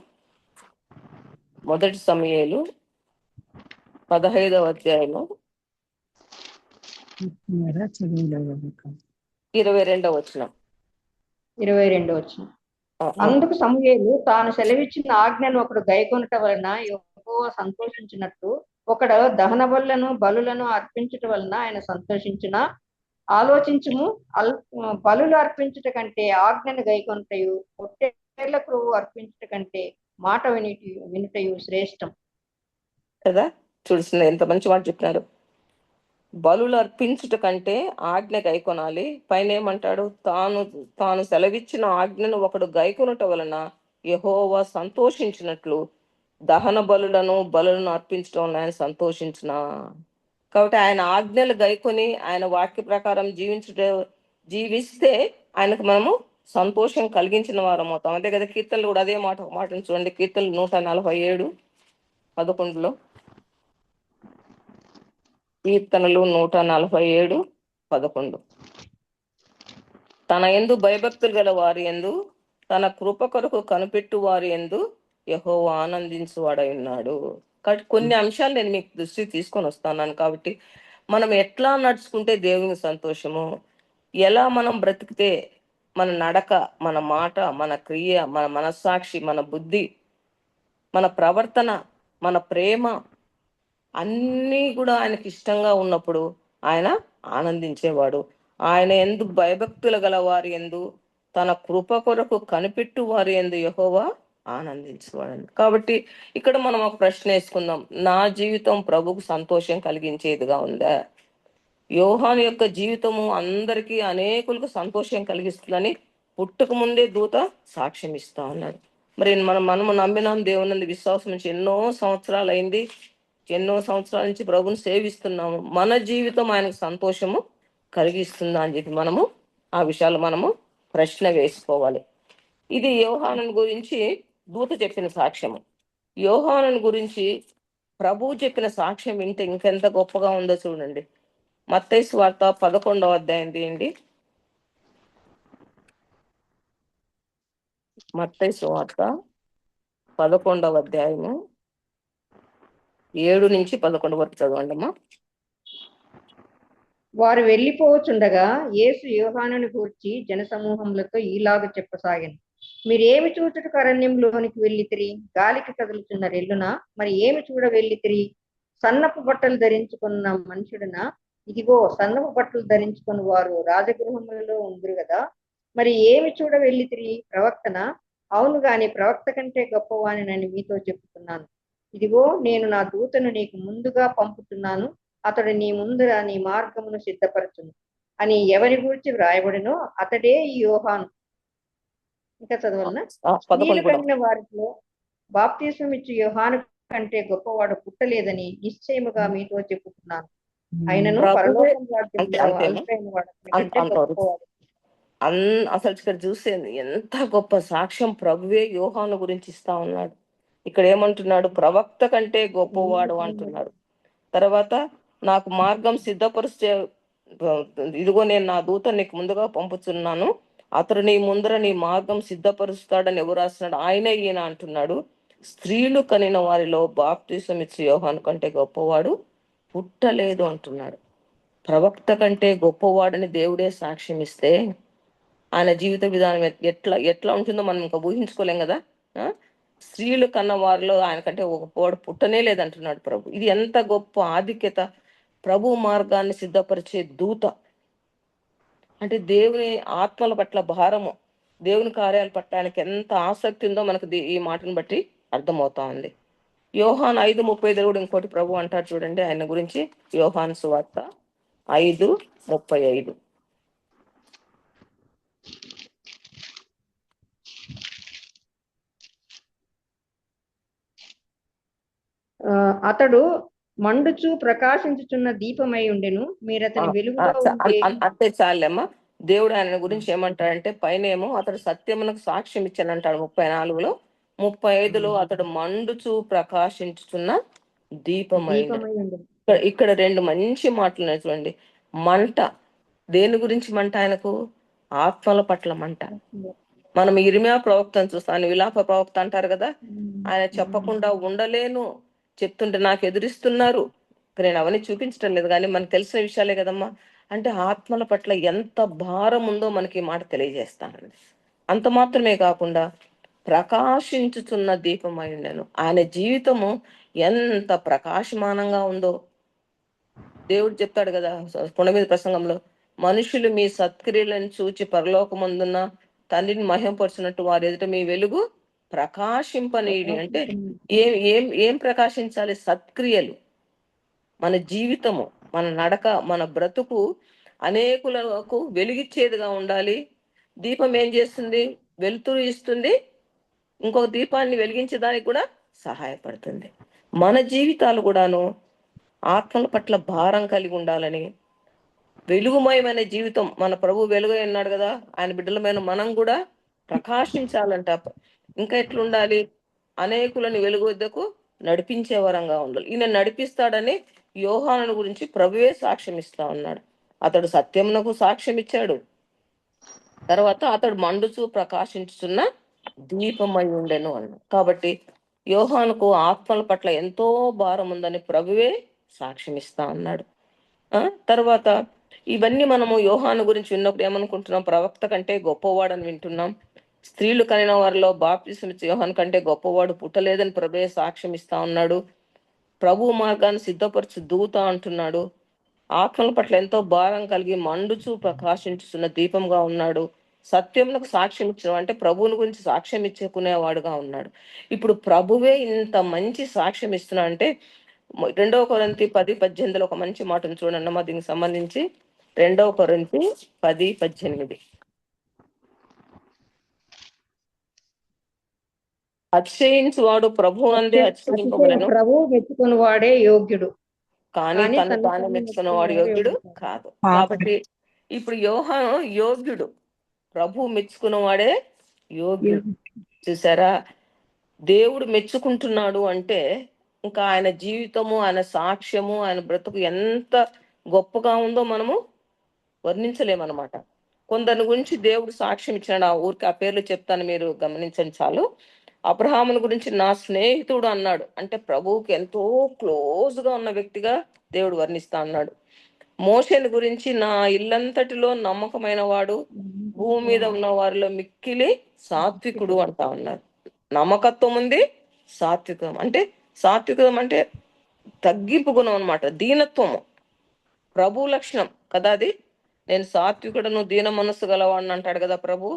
1 సమయాలు 15వ అధ్యాయము 22వ వచనం. 22వ వచనం. అందుకు సమూయేలు తాను సెలవిచ్చిన ఆజ్ఞను ఒకడు గైకొనట వలన యెహోవా సంతోషించినట్టు ఒకడు దహన బలులను అర్పించటం వలన ఆయన సంతోషించునా? ఆలోచించుము, బలులు అర్పించుట కంటే ఆజ్ఞను గైకొనటయు, పొట్టేళ్ల క్రొవ్వు అర్పించుట కంటే మాట వినుటయు శ్రేష్టం కదా. చూడుస్తున్నారు ఎంత మంచి మాట చెప్తున్నారు. బలులు అర్పించుట కంటే ఆజ్ఞ గైకొనాలి. పైన ఏమంటాడు, తాను సెలవిచ్చిన ఆజ్ఞను ఒకడు గైకొనట వలన యెహోవా సంతోషించినట్లు దహన బలులను అర్పించడం ఆయన సంతోషించిన. కాబట్టి ఆయన ఆజ్ఞలు గైకొని ఆయన వాక్య ప్రకారం జీవిస్తే ఆయనకు మనము సంతోషం కలిగించిన వారం అవుతాం. అంతే కదా. కీర్తనలు కూడా అదే మాటను చూడండి. కీర్తనలు 147:11. కీర్తనలు 147:11. తన యందు భయభక్తులు గల వారి యందు, తన కృప కొరకు కనిపెట్టు వారి యందు యెహోవా ఆనందించువాడై ఉన్నాడు. కాబట్టి కొన్ని అంశాలు నేను మీకు దృష్టికి తీసుకొని వస్తున్నాను. కాబట్టి మనం ఎట్లా నడుచుకుంటే దేవునికి సంతోషము, ఎలా మనం బ్రతికితే మన నడక, మన మాట, మన క్రియ, మన మనస్సాక్షి, మన బుద్ధి, మన ప్రవర్తన, మన ప్రేమ అన్నీ కూడా ఆయనకి ఇష్టంగా ఉన్నప్పుడు ఆయన ఆనందించేవాడు. ఆయన యందు భయభక్తులు గల వారి యందు, తన కృప కొరకు కనిపెట్టు వారి యందు యెహోవా ఆనందించేవాడు. కాబట్టి ఇక్కడ మనం ఒక ప్రశ్న వేసుకుందాం. నా జీవితం ప్రభుకు సంతోషం కలిగించేదిగా ఉందా? యోహాను యొక్క జీవితము అందరికీ, అనేకులకు సంతోషం కలిగిస్తుందని పుట్టక ముందే దూత సాక్ష్యం ఇస్తా ఉన్నాడు. మరి మనము నమ్మినాం, దేవుని విశ్వాసం నుంచి ఎన్నో సంవత్సరాలు అయింది, ఎన్నో సంవత్సరాల నుంచి ప్రభుని సేవిస్తున్నాము. మన జీవితం ఆయనకు సంతోషము కలిగిస్తుందా అని చెప్పి మనము ఆ విషయాలు మనము ప్రశ్న వేసుకోవాలి. ఇది యోహాను గురించి దూత చెప్పిన సాక్ష్యము. యోహాను గురించి ప్రభువు చెప్పిన సాక్ష్యం వింటే ఇంకెంత గొప్పగా ఉందో చూడండి. మత్తయి సువార్త 11వ అధ్యాయం తీయండి. మత్తయి సువార్త 11వ అధ్యాయము 7-11 వరకు చదవండి అమ్మా. వారు వెళ్ళిపోవచ్చుండగా యేసు యోహానుని గూర్చి జనసమూహములతో ఈలాగ చెప్పసాగాను. మీరేమి చూచుటకు అరణ్యంలోనికి వెళ్ళితిరి? గాలికి కదులుతున్న రెల్లునా? మరి ఏమి చూడ వెళ్ళితిరి? సన్నపు బట్టలు ధరించుకున్న మనుషుడునా? ఇదిగో సన్నపు బట్టలు ధరించుకుని వారు రాజగృహములలో ఉందిరు కదా. మరి ఏమి చూడ వెళ్ళితిరి? ప్రవక్తన? అవును గాని ప్రవక్త కంటే గొప్పవానినని మీతో చెప్పుతున్నాను. ఇదిగో నేను నా దూతను నీకు ముందుగా పంపుతున్నాను, అతడు నీ ముందర నీ మార్గమును సిద్ధపరచును అని ఎవరి గురించి వ్రాయబడినో అతడే ఈ యోహాను. ఇంకా చదవలనా? నీళ్లు కడిగిన వారిలో బాప్తీసం ఇచ్చి యోహాను కంటే గొప్పవాడు పుట్టలేదని నిశ్చయముగా మీతో చెప్పుతున్నాను. ఆయనను పరలోకం రాజ్యంలో అల్పైన వాడు కంటే గొప్పవాడు. అసలు ఇక్కడ చూస్తే ఎంత గొప్ప సాక్ష్యం ప్రభువే యోహాను గురించి ఇస్తా ఉన్నాడు. ఇక్కడ ఏమంటున్నాడు? ప్రవక్త కంటే గొప్పవాడు అంటున్నాడు. తర్వాత నాకు మార్గం సిద్ధపరిచే, ఇదిగో నేను నా దూత నీకు ముందుగా పంపుతున్నాను, అతడు నీ ముందర నీ మార్గం సిద్ధపరుస్తాడని ఎవరు రాస్తున్నాడు? ఆయనే ఈయన అంటున్నాడు. స్త్రీలు కనిన వారిలో బాప్తీసం ఇచ్చి యోహాను కంటే గొప్పవాడు పుట్టలేదు అంటున్నాడు. ప్రవక్త కంటే గొప్పవాడని దేవుడే సాక్ష్యం ఇస్తే ఆయన జీవిత విధానం ఎట్లా ఉంటుందో మనం ఇంకా ఊహించుకోలేం కదా. స్త్రీలు కన్న వారిలో ఆయన కంటే గొప్పవాడు పుట్టనే లేదంటున్నాడు ప్రభు. ఇది ఎంత గొప్ప ఆధిక్యత! ప్రభు మార్గాన్ని సిద్ధపరిచే దూత అంటే దేవుని ఆత్మల పట్ల భారము, దేవుని కార్యాల పట్ల ఆయనకి ఎంత ఆసక్తి ఉందో మనకు ఈ మాటను బట్టి అర్థమవుతా ఉంది. యోహాను 5:35 కూడా ఇంకోటి ప్రభు అంటారు చూడండి ఆయన గురించి. యోహాను సువార్త 5:35. అతడు మండుచు ప్రకాశించుచున్న దీపమై ఉండెను, మీరు అతని వెలుగులో అంతే చాలమ్మా. దేవుడు ఆయన గురించి ఏమంటాడంటే పైనేమో అతడు సత్యమునకు సాక్ష్యం ఇచ్చానంటాడు 34లో. 35లో అతడు మండుచు ప్రకాశించుచున్న దీపమై. ఇక్కడ రెండు మంచి మాటలు ఉన్నాయి చూడండి. మంట, దేని గురించి మంట? ఆయనకు ఆత్మల పట్ల మంట. మనం ఇర్మియా ప్రవక్తను చూస్తాను, విలాప ప్రవక్త అంటారు కదా. ఆయన చెప్పకుండా ఉండలేను చెప్తుంటే నాకు ఎదురిస్తున్నారు, నేను అవన్నీ చూపించడం లేదు కానీ మనకు తెలిసిన విషయాలే కదమ్మా. అంటే ఆత్మల పట్ల ఎంత భారం ఉందో మనకి ఈ మాట తెలియజేస్తానండి. అంత మాత్రమే కాకుండా ప్రకాశించుచున్న దీపమై ఉండెను. ఆయన జీవితము ఎంత ప్రకాశమానంగా ఉందో దేవుడు చెప్తాడు కదా కొండ మీద ప్రసంగంలో, మనుషులు మీ సత్క్రియలను చూచి పరలోకమందున్న తండ్రిని మహిమపరుచున్నట్టు వారి ఎదుట మీ వెలుగు ప్రకాశింపనీయుడి. అంటే ఏం ఏం ఏం ప్రకాశించాలి? సత్క్రియలు. మన జీవితము, మన నడక, మన బ్రతుకు అనేకులకు వెలుగిచ్చేదిగా ఉండాలి. దీపం ఏం చేస్తుంది? వెలుతురు ఇస్తుంది. ఇంకొక దీపాన్ని వెలిగించడానికి కూడా సహాయపడుతుంది. మన జీవితాలు కూడాను ఆత్మల పట్ల భారం కలిగి ఉండాలని, వెలుగుమయమైన జీవితం, మన ప్రభు వెలుగై ఉన్నాడు కదా, ఆయన బిడ్డలమైన మనం కూడా ప్రకాశించాలంట. ఇంకా ఎట్లుండాలి? అనేకులను వెలుగు వద్దకు నడిపించే వరంగా ఉండాలి. ఈయన నడిపిస్తాడని యోహాను గురించి ప్రభువే సాక్ష్యం ఇస్తా ఉన్నాడు. అతడు సత్యమునకు సాక్ష్యం ఇచ్చాడు. తర్వాత అతడు మండుచు ప్రకాశించుతున్న దీపమై ఉండెను అన్నాడు. కాబట్టి యోహానుకు ఆత్మల పట్ల ఎంతో భారం ఉందని ప్రభువే సాక్ష్యం ఇస్తా ఉన్నాడు. తర్వాత ఇవన్నీ మనము యోహాను గురించి విన్నప్పుడు ఏమనుకుంటున్నాం? ప్రవక్త కంటే గొప్పవాడని వింటున్నాం. స్త్రీలు కనిన వారిలో బాప్తిసం ఇచ్చే యోహాను కంటే గొప్పవాడు పుట్టలేదని ప్రభువే సాక్ష్యం ఇస్తా ఉన్నాడు. ప్రభు మార్గాన్ని సిద్ధపరచు దూత అంటున్నాడు. ఆత్మల పట్ల ఎంతో భారం కలిగి మండుచు ప్రకాశించుతున్న దీపంగా ఉన్నాడు. సత్యమునకు సాక్ష్యం ఇచ్చిన అంటే ప్రభువుని గురించి సాక్ష్యం ఇచ్చుకునేవాడుగా ఉన్నాడు. ఇప్పుడు ప్రభువే ఇంత మంచి సాక్ష్యం ఇస్తున్నా అంటే 2 కొరింథీ 10:18 ఒక మంచి మాటను చూడండి అమ్మా. దీనికి సంబంధించి 2 కొరింథీ 10:18 అతిశయించువాడు ప్రభువునందే అతిశయింపబడెను, ప్రభు మెచ్చుకుని వాడే యోగ్యుడు, కానీ తను తాను మెచ్చుకున్నవాడు యోగ్యుడు కాదు. కాబట్టి ఇప్పుడు యోహాను యోగ్యుడు, ప్రభు మెచ్చుకున్నవాడే యోగ్యుడు. చూసారా? దేవుడు మెచ్చుకుంటున్నాడు అంటే ఇంకా ఆయన జీవితము, ఆయన సాక్ష్యము, ఆయన బ్రతుకు ఎంత గొప్పగా ఉందో మనము వర్ణించలేమన్నమాట. కొందరి గురించి దేవుడు సాక్ష్యం ఇచ్చినాడు. ఆ ఊరికి ఆ పేర్లు చెప్తాను, మీరు గమనించండి చాలు. అబ్రహాముని గురించి నా స్నేహితుడు అన్నాడు. అంటే ప్రభువుకి ఎంతో క్లోజ్ గా ఉన్న వ్యక్తిగా దేవుడు వర్ణిస్తా అన్నాడు. మోషేని గురించి నా ఇల్లంతటిలో నమ్మకమైన వాడు, భూమి మీద ఉన్న వారిలో మిక్కిలి సాత్వికుడు అంటా ఉన్నారు. నమ్మకత్వం ఉంది, సాత్వికం అంటే, సాత్వికం అంటే తగ్గింపు గుణం అనమాట, దీనత్వము, ప్రభు లక్షణం కదా అది. నేను సాత్వికుడను దీన మనస్సు గలవాడిని అంటాడు కదా ప్రభు.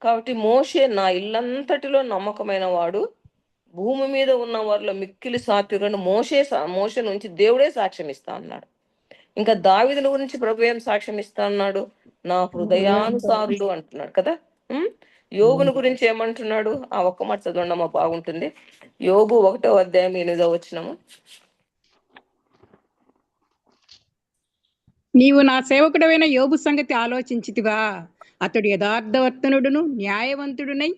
కాబట్టి మోషే నా ఇల్లంతటిలో నమ్మకమైన వాడు, భూమి మీద ఉన్న వారిలో మిక్కిలి సాత్వికుడు. మోషే నుంచి దేవుడే సాక్ష్యం ఇస్తా అన్నాడు. ఇంకా దావీదుని గురించి ప్రభు ఏం సాక్ష్యం ఇస్తా అన్నాడు? నా హృదయానుసారుడు అంటున్నాడు కదా. యోబుని గురించి ఏమంటున్నాడు? ఆ ఒక్క మాట చదవండమ్మా, బాగుంటుంది. యోబు 1:8 నీవు నా సేవకుడైన యోబు సంగతి ఆలోచించితివా? అతడు యథార్థవర్తనుడును న్యాయవంతుడునై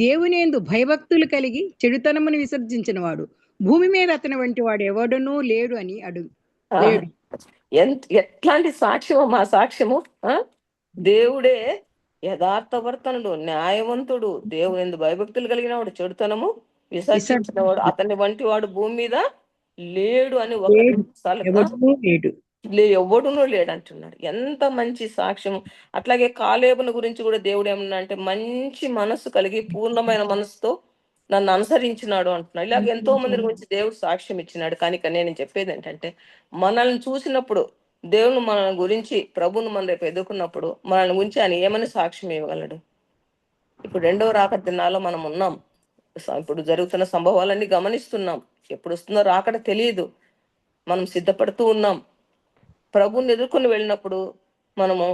దేవుని యందు భయభక్తులు కలిగి చెడుతనమును విసర్జించిన వాడు, భూమి మీద అతని వంటి వాడు ఎవడునూ లేడు అని లేడు. ఎట్లాంటి సాక్ష్యము మా సాక్ష్యము? దేవుడే యథార్థవర్తనుడు, న్యాయవంతుడు, దేవుని యందు భయభక్తులు కలిగిన వాడు, చెడుతనము విసర్జించిన వాడు, అతని వంటి వాడు భూమి మీద లేడు అని ఎవడునూ లేడు అంటున్నాడు. ఎంత మంచి సాక్ష్యం. అట్లాగే కాలేబుని గురించి కూడా దేవుడు ఏమన్నా అంటే మంచి మనస్సు కలిగి పూర్ణమైన మనసుతో నన్ను అనుసరించినాడు అంటున్నాడు. ఇలాగ ఎంతో మంది గురించి దేవుడు సాక్ష్యం ఇచ్చినాడు. కానీ నేను చెప్పేది ఏంటంటే, మనల్ని చూసినప్పుడు దేవుని మన గురించి, ప్రభుని మన రేపు ఎదుర్కొన్నప్పుడు మనల్ని గురించి ఆయన ఏమని సాక్ష్యం ఇవ్వగలడు? ఇప్పుడు 2వ రాకడ దినాల్లో మనం ఉన్నాం. ఇప్పుడు జరుగుతున్న సంభవాలన్నీ గమనిస్తున్నాం. ఎప్పుడు వస్తుందో రాకడ తెలియదు. మనం సిద్ధపడుతూ ఉన్నాం. ప్రభుని ఎదుర్కొని వెళ్ళినప్పుడు మనము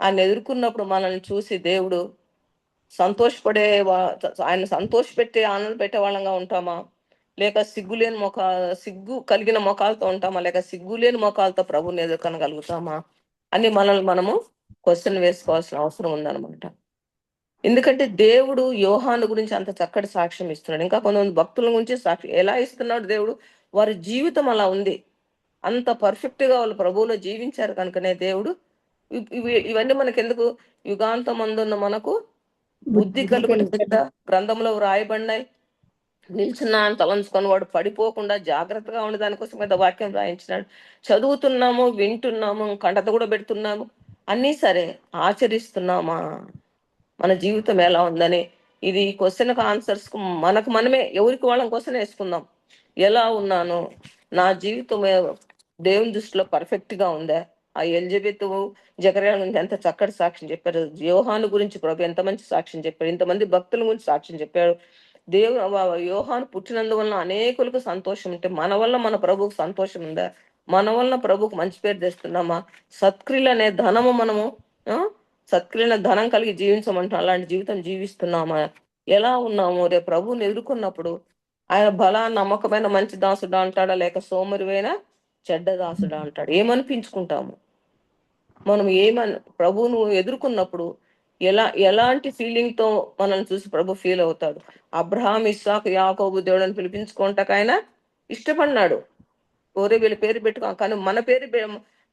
ఆయన ఎదుర్కొన్నప్పుడు మనల్ని చూసి దేవుడు సంతోషపడే, ఆయన సంతోషపెట్టే, ఆనంద పెట్టే వాళ్ళంగా ఉంటామా? లేక సిగ్గు కలిగిన మొఖాలతో ఉంటామా? లేక సిగ్గులేని మొఖాలతో ప్రభుని ఎదుర్కొనగలుగుతామా అని మనల్ని మనము క్వశ్చన్ వేసుకోవాల్సిన అవసరం ఉందన్నమాట. ఎందుకంటే దేవుడు యోహాను గురించి అంత చక్కటి సాక్ష్యం ఇస్తున్నాడు. ఇంకా కొంతమంది భక్తుల గురించి సాక్ష్యం ఎలా ఇస్తున్నాడు దేవుడు? వారి జీవితం అలా ఉంది, అంత పర్ఫెక్ట్ గా వాళ్ళు ప్రభువులో జీవించారు కనుకనే దేవుడు ఇవన్నీ మనకెందుకు? యుగాంతమందున్న మనకు బుద్ధి కలుగుట గ్రంథంలో వ్రాయబడినాయి. నిల్చున్నా అని తలంచుకొని వాడు పడిపోకుండా జాగ్రత్తగా ఉండే దానికోసం మీద వాక్యం రాయించినాడు. చదువుతున్నాము, వింటున్నాము, కంటత కూడా పెడుతున్నాము, అన్నీ సరే ఆచరిస్తున్నామా? మన జీవితం ఎలా ఉందని ఇది క్వశ్చన్కి ఆన్సర్స్ మనకు మనమే ఎవరికి వాళ్ళం కోసం వేసుకుందాం. ఎలా ఉన్నాను? నా జీవితం దేవుని దృష్టిలో పర్ఫెక్ట్ గా ఉందా? ఆ ఎలిజబెత్ జకర్యా గురించి ఎంత చక్కటి సాక్ష్యం చెప్పారు. యోహాను గురించి ప్రభు ఎంత మంచి సాక్ష్యం చెప్పారు. ఇంతమంది భక్తుల గురించి సాక్ష్యం చెప్పాడు. యోహాను పుట్టినందువలన అనేకులకు సంతోషం ఉంటే మన వల్ల మన ప్రభువుకు సంతోషం ఉందా? మన వల్ల ప్రభువుకు మంచి పేరు తెస్తున్నామా? సత్క్రియలు అనే ధనము మనము సత్క్రియల ధనం కలిగి జీవించమంటాం. అలాంటి జీవితం జీవిస్తున్నామా? ఎలా ఉన్నాము? రేపు ప్రభువుని ఎదుర్కొన్నప్పుడు ఆయన నమ్మకమైన మంచి దాసుడా అంటాడా, లేక సోమరివైన చెడ్డ దాసుడా అంటాడు? ఏమనిపించుకుంటాము మనం? ప్రభువును ఎదుర్కొన్నప్పుడు ఎలాంటి ఫీలింగ్ తో మనల్ని చూసి ప్రభు ఫీల్ అవుతాడు? అబ్రహాం, ఇస్సాకు, యాకోబు దేవుడని పిలిపించుకుంటాక ఆయన ఇష్టపడినాడు. వీళ్ళ పేరు పెట్టుకో, కానీ మన పేరు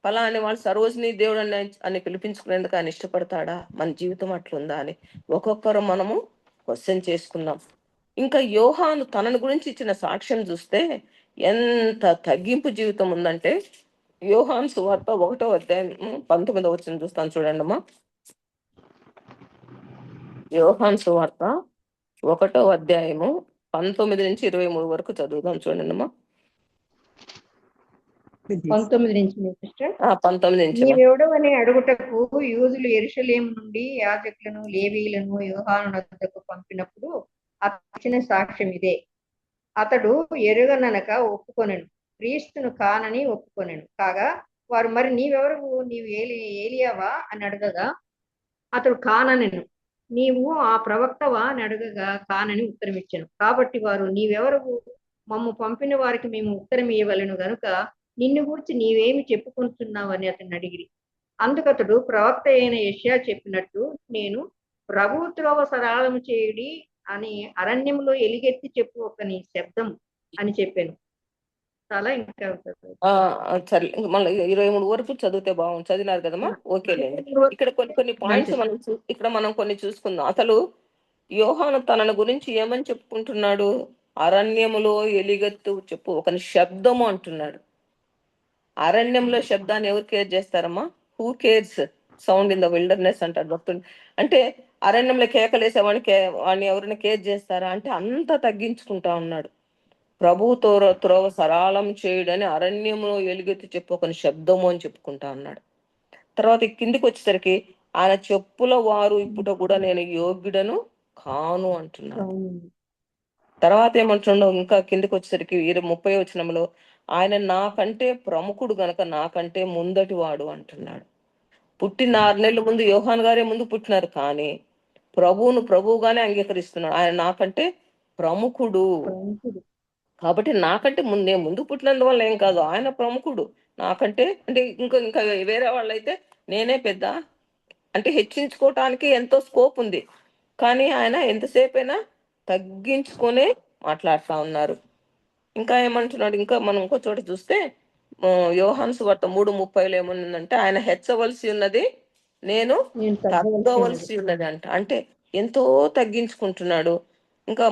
ఫలాని వాళ్ళు సరోజిని దేవుడు అని పిలిపించుకునేందుకు ఆయన ఇష్టపడతాడా? మన జీవితం అట్లుందా అని ఒక్కొక్కరు మనము క్వశ్చన్ చేసుకుందాం. ఇంకా యోహాను తనని గురించి ఇచ్చిన సాక్ష్యం చూస్తే ఎంత తగ్గింపు జీవితం ఉందంటే, యోహాను సువార్త 1వ అధ్యాయం 19వ వచనం చూస్తాను చూడండి అమ్మా. యోహాను సువార్త 1వ అధ్యాయము 19 నుంచి 23 వరకు చదువుదాం చూడండి అమ్మా. 19 నుంచి సిస్టర్. 19 నుంచి నీవెవడవని అడుగుటకు యూదులు యెరూషలేము నుండి యాజకులను, లేవీయులను యోహాను వద్దకు పంపినప్పుడు అతని సాక్ష్యం ఇదే. అతడు ఎరుగననక ఒప్పుకొనెను, క్రీస్తును కానని ఒప్పుకొనెను. కాగా వారు, మరి నీవెవరు, నీవు ఏలియావా అని అడగగా అతడు కాననెను. నీవు ఆ ప్రవక్తవా అని అడగగా కానని ఉత్తరం ఇచ్చాను. కాబట్టి వారు, నీవెవరు, మమ్ము పంపిన వారికి మేము ఉత్తరం ఇవ్వవలెను గనుక నిన్ను గూర్చి నీవేమి చెప్పుకుంటున్నావని అతన్ని అడిగిరి. అందుకతడు, ప్రవక్త అయిన యెషయా చెప్పినట్టు నేను ప్రభువు త్రోవ సరళము చేయుడి అని అరణ్యంలో ఎలుగెత్తి చెప్పు ఒకని శబ్దం అని చెప్పాను. చాలా ఇంకా సరే, మళ్ళీ 23 వరకు చదివితే బాగుంది. చదివినారు కదమ్మా, ఓకేలేండి. ఇక్కడ కొన్ని పాయింట్స్ మనం కొన్ని చూసుకుందాం. అసలు యోహాను తనను గురించి ఏమని చెప్పుకుంటున్నాడు? అరణ్యములో ఎలుగెత్తు చెప్పు ఒకని శబ్దము అంటున్నాడు. అరణ్యంలో శబ్దాన్ని ఎవరు కేర్ చేస్తారమ్మా? Who cares sound in the wilderness అంటారు భక్తుడు. అంటే అరణ్యంలో కేకలేసేవాడిని వాడిని ఎవరైనా కేర్ చేస్తారా అంటే అంత తగ్గించుకుంటా ఉన్నాడు. ప్రభు త్రోవ సరళం చేయడని అరణ్యంలో ఎలుగెత్తి చెప్పు ఒకని శబ్దము అని చెప్పుకుంటా ఉన్నాడు. తర్వాత కిందికి వచ్చేసరికి ఆయన చెప్పుల వారు ఇప్పుడు కూడా నేను యోగ్యుడను కాను అంటున్నాడు. తర్వాత ఏమంటున్నాడు ఇంకా కిందికి వచ్చేసరికి 30వ వచనంలో ఆయన నాకంటే ప్రముఖుడు గనక నాకంటే ముందటి వాడు అంటున్నాడు. పుట్టిన 6 నెలల ముందు యోహాన్ గారే ముందు పుట్టినారు, కానీ ప్రభువును ప్రభువుగానే అంగీకరిస్తున్నాడు. ఆయన నాకంటే ప్రముఖుడు కాబట్టి నాకంటే ముందు పుట్టినందువల్ల ఏం కాదు, ఆయన ప్రముఖుడు. నాకంటే అంటే ఇంకా వేరే వాళ్ళైతే నేనే పెద్ద అంటే హెచ్చించుకోవటానికి ఎంతో స్కోప్ ఉంది, కానీ ఆయన ఎంతసేపు అయినా తగ్గించుకునే మాట్లాడుతూ ఉన్నారు. ఇంకా ఏమంటున్నాడు? ఇంకా మనం ఇంకో చోట చూస్తే యోహాను సువార్త 3:30లో ఏముందంటే ఆయన హెచ్చవలసి ఉన్నది నేను తగ్గవలసి ఉన్నది అంట. అంటే ఎంతో తగ్గించుకుంటున్నాడు. ఇంకా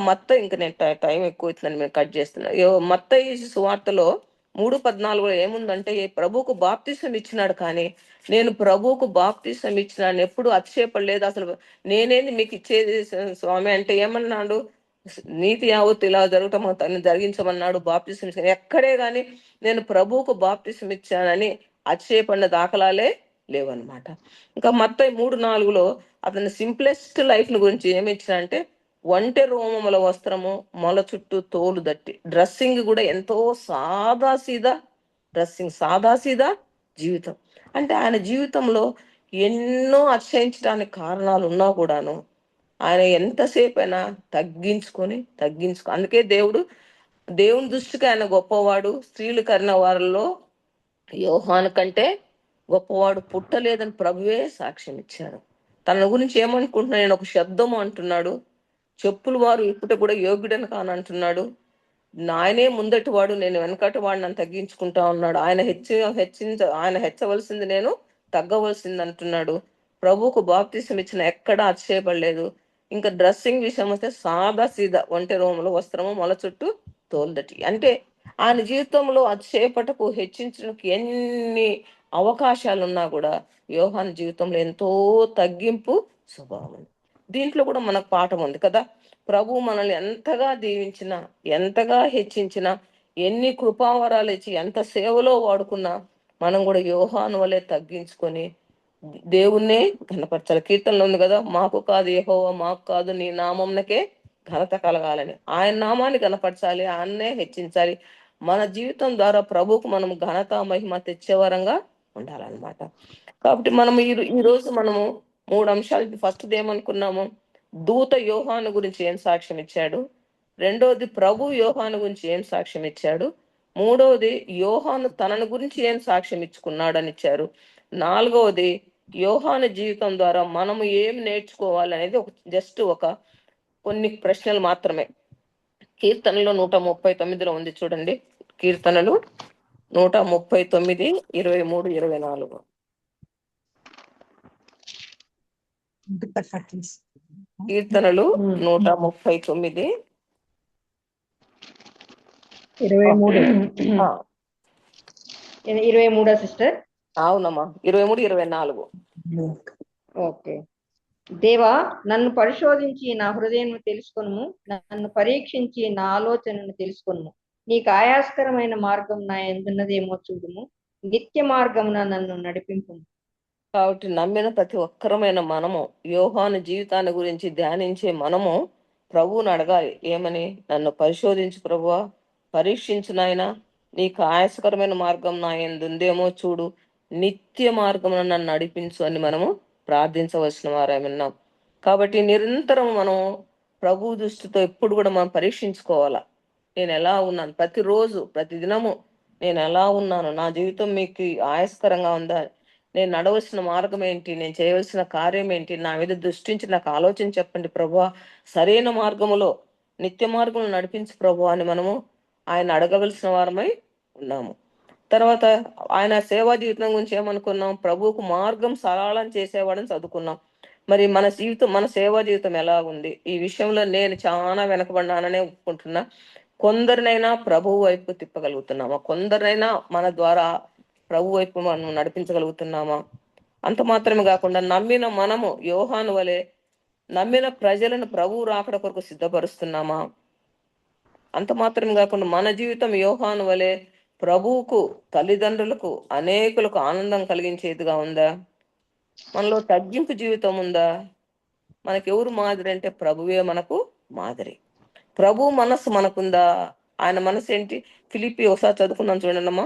ఇంకా నేను టైం ఎక్కువ అవుతుందని నేను కట్ చేస్తున్నా. మత్తయి సువార్తలో 3:14 ఏముందంటే ప్రభువుకు బాప్తిసం ఇచ్చినాడు, కానీ నేను ప్రభువుకు బాప్తిసం ఇచ్చినాను ఎప్పుడు అతిశయపడలేదు. అసలు నేనేది మీకు ఇచ్చేది స్వామి అంటే ఏమన్నాడు? నీతి యావత్తు ఇలా జరగటం తను జరిగించమన్నాడు, బాప్తిసం ఇచ్చాను. ఎక్కడే గాని నేను ప్రభువుకు బాప్తిసం ఇచ్చానని అతిశయపడిన దాఖలాలే లేవన్నమాట. ఇంకా మత్తయి 3:4లో అతని సింప్లెస్ట్ లైఫ్ ను గురించి ఏమి ఇచ్చినంటే ఒంటె రోమముల వస్త్రము, మొల చుట్టూ తోలు దట్టి, డ్రెస్సింగ్ కూడా ఎంతో సాదాసీదా డ్రెస్సింగ్, సాదాసీదా జీవితం. అంటే ఆయన జీవితంలో ఎన్నో అతిశయించడానికి కారణాలు ఉన్నా కూడాను ఆయన ఎంతసేపు అయినా తగ్గించుకొని అందుకే దేవుని దృష్టికి ఆయన గొప్పవాడు. స్త్రీలు కరిన వారిలో యోహాను కంటే గొప్పవాడు పుట్టలేదని ప్రభువే సాక్ష్యం ఇచ్చారు. తన గురించి ఏమనుకుంటున్నా, నేను ఒక శబ్దము అంటున్నాడు. చెప్పులు వారు ఇప్పుడు కూడా యోగ్యుడని కానంటున్నాడు. ఆయనే ముందటి వాడు, నేను వెనకటి వాడిని అని తగ్గించుకుంటా ఉన్నాడు. ఆయన హెచ్చవలసింది నేను తగ్గవలసింది అంటున్నాడు. ప్రభువుకు బాప్తిసం ఇచ్చిన ఎక్కడా అతిశయపడలేదు. ఇంకా డ్రెస్సింగ్ విషయం వస్తే సాదా సీదా ఒంటె రోమలు వస్త్రము, మొల చుట్టూ తోలుదటి. అంటే ఆయన జీవితంలో అతిశయపటకు హెచ్చించడానికి ఎన్ని అవకాశాలు ఉన్నా కూడా యోహాను జీవితంలో ఎంతో తగ్గింపు స్వభావం ఉంది. దీంట్లో కూడా మనకు పాఠం ఉంది కదా. ప్రభు మనల్ని ఎంతగా దీవించినా, ఎంతగా హెచ్చించినా, ఎన్ని కృపావరాలు ఇచ్చి ఎంత సేవలో వాడుకున్నా మనం కూడా యోహాను వలె తగ్గించుకొని దేవుణ్ణే ఘనపరచాలి. కీర్తనలో ఉంది కదా, మాకు కాదు యెహోవా, మాకు కాదు నీ నామంనకే ఘనత కలగాలని. ఆయన నామాన్ని ఘనపరచాలి, ఆయన్నే హెచ్చించాలి. మన జీవితం ద్వారా ప్రభువుకు మనం ఘనత మహిమ తెచ్చేవరంగా ఉండాలన్నమాట. కాబట్టి మనం ఈ రోజు మనము 3 అంశాలు. ఫస్ట్ ఏమనుకున్నాము? దూత యోహాను గురించి ఏం సాక్ష్యం ఇచ్చాడు, రెండవది ప్రభు యోహాను గురించి ఏం సాక్ష్యం ఇచ్చాడు, మూడవది యోహాను తనను గురించి ఏం సాక్ష్యం ఇచ్చుకున్నాడని ఇచ్చారు, నాలుగవది యోహాను జీవితం ద్వారా మనము ఏం నేర్చుకోవాలి అనేది జస్ట్ ఒక కొన్ని ప్రశ్నలు మాత్రమే. కీర్తనలు 139లో ఉంది చూడండి. కీర్తనలు 139, 23, 24. కీర్తనలు 139. 23. ఆ, 23 సిస్టర్. అవునమ్మా, 23, 24. ఓకే. దేవా, నన్ను పరిశోధించి నా హృదయం తెలుసుకొనుము, నన్ను పరీక్షించి నా ఆలోచనను తెలుసుకొనుము. నీకు ఆయాస్కరమైన మార్గం నా ఎందున్నదేమో చూడుము, నిత్య మార్గమున నన్ను నడిపింపు. కాబట్టి నమ్మిన ప్రతి ఒక్కరమైన మనము యోహాను జీవితాన్ని గురించి ధ్యానించే మనము ప్రభువుని అడగాలి. ఏమని? నన్ను పరిశోధించు ప్రభువా, పరీక్షించు నాయనా, నీకు ఆయాసకరమైన మార్గం నా ఎందుందేమో చూడు, నిత్య మార్గమున నన్ను నడిపించు అని మనము ప్రార్థించవలసిన వారేమన్నాం. కాబట్టి నిరంతరం మనం ప్రభు దృష్టితో ఎప్పుడు కూడా మనం పరీక్షించుకోవాలా. నేను ఎలా ఉన్నాను, ప్రతిరోజు ప్రతి దినము నేను ఎలా ఉన్నాను, నా జీవితం మీకు ఆయాస్కరంగా ఉందా, నేను నడవలసిన మార్గం ఏంటి, నేను చేయవలసిన కార్యం ఏంటి, నా మీద దృష్టించి నాకు ఆలోచన చెప్పండి ప్రభువా, సరైన మార్గములో నిత్య మార్గంలో నడిపించు ప్రభు అని మనము ఆయన అడగవలసిన వారమై ఉన్నాము. తర్వాత ఆయన సేవా జీవితం గురించి ఏమనుకున్నాం? ప్రభువుకు మార్గం సరళం చేసేవాడని చదువుకున్నాం. మరి మన జీవితం, మన సేవా జీవితం ఎలా ఉంది? ఈ విషయంలో నేను చాలా వెనకబడినాననే ఒప్పుకుంటున్నా. కొందరినైనా ప్రభువు వైపు తిప్పగలుగుతున్నామా? కొందరినైనా మన ద్వారా ప్రభు వైపు మనం నడిపించగలుగుతున్నామా? అంత మాత్రమే కాకుండా నమ్మిన మనము యోహాను వలె నమ్మిన ప్రజలను ప్రభువు రాకడ కొరకు సిద్ధపరుస్తున్నామా? అంత మాత్రమే కాకుండా మన జీవితం యోహాను వలె ప్రభువుకు, తల్లిదండ్రులకు, అనేకులకు ఆనందం కలిగించేదిగా ఉందా? మనలో తగ్గింపు జీవితం ఉందా? మనకి ఎవరు మాదిరి అంటే ప్రభువే మనకు మాదిరి. ప్రభు మనస్సు మనకుందా? ఆయన మనసు ఏంటి? ఫిలిప్పి ఒకసారి చదువుకున్నాం చూడండి అమ్మా.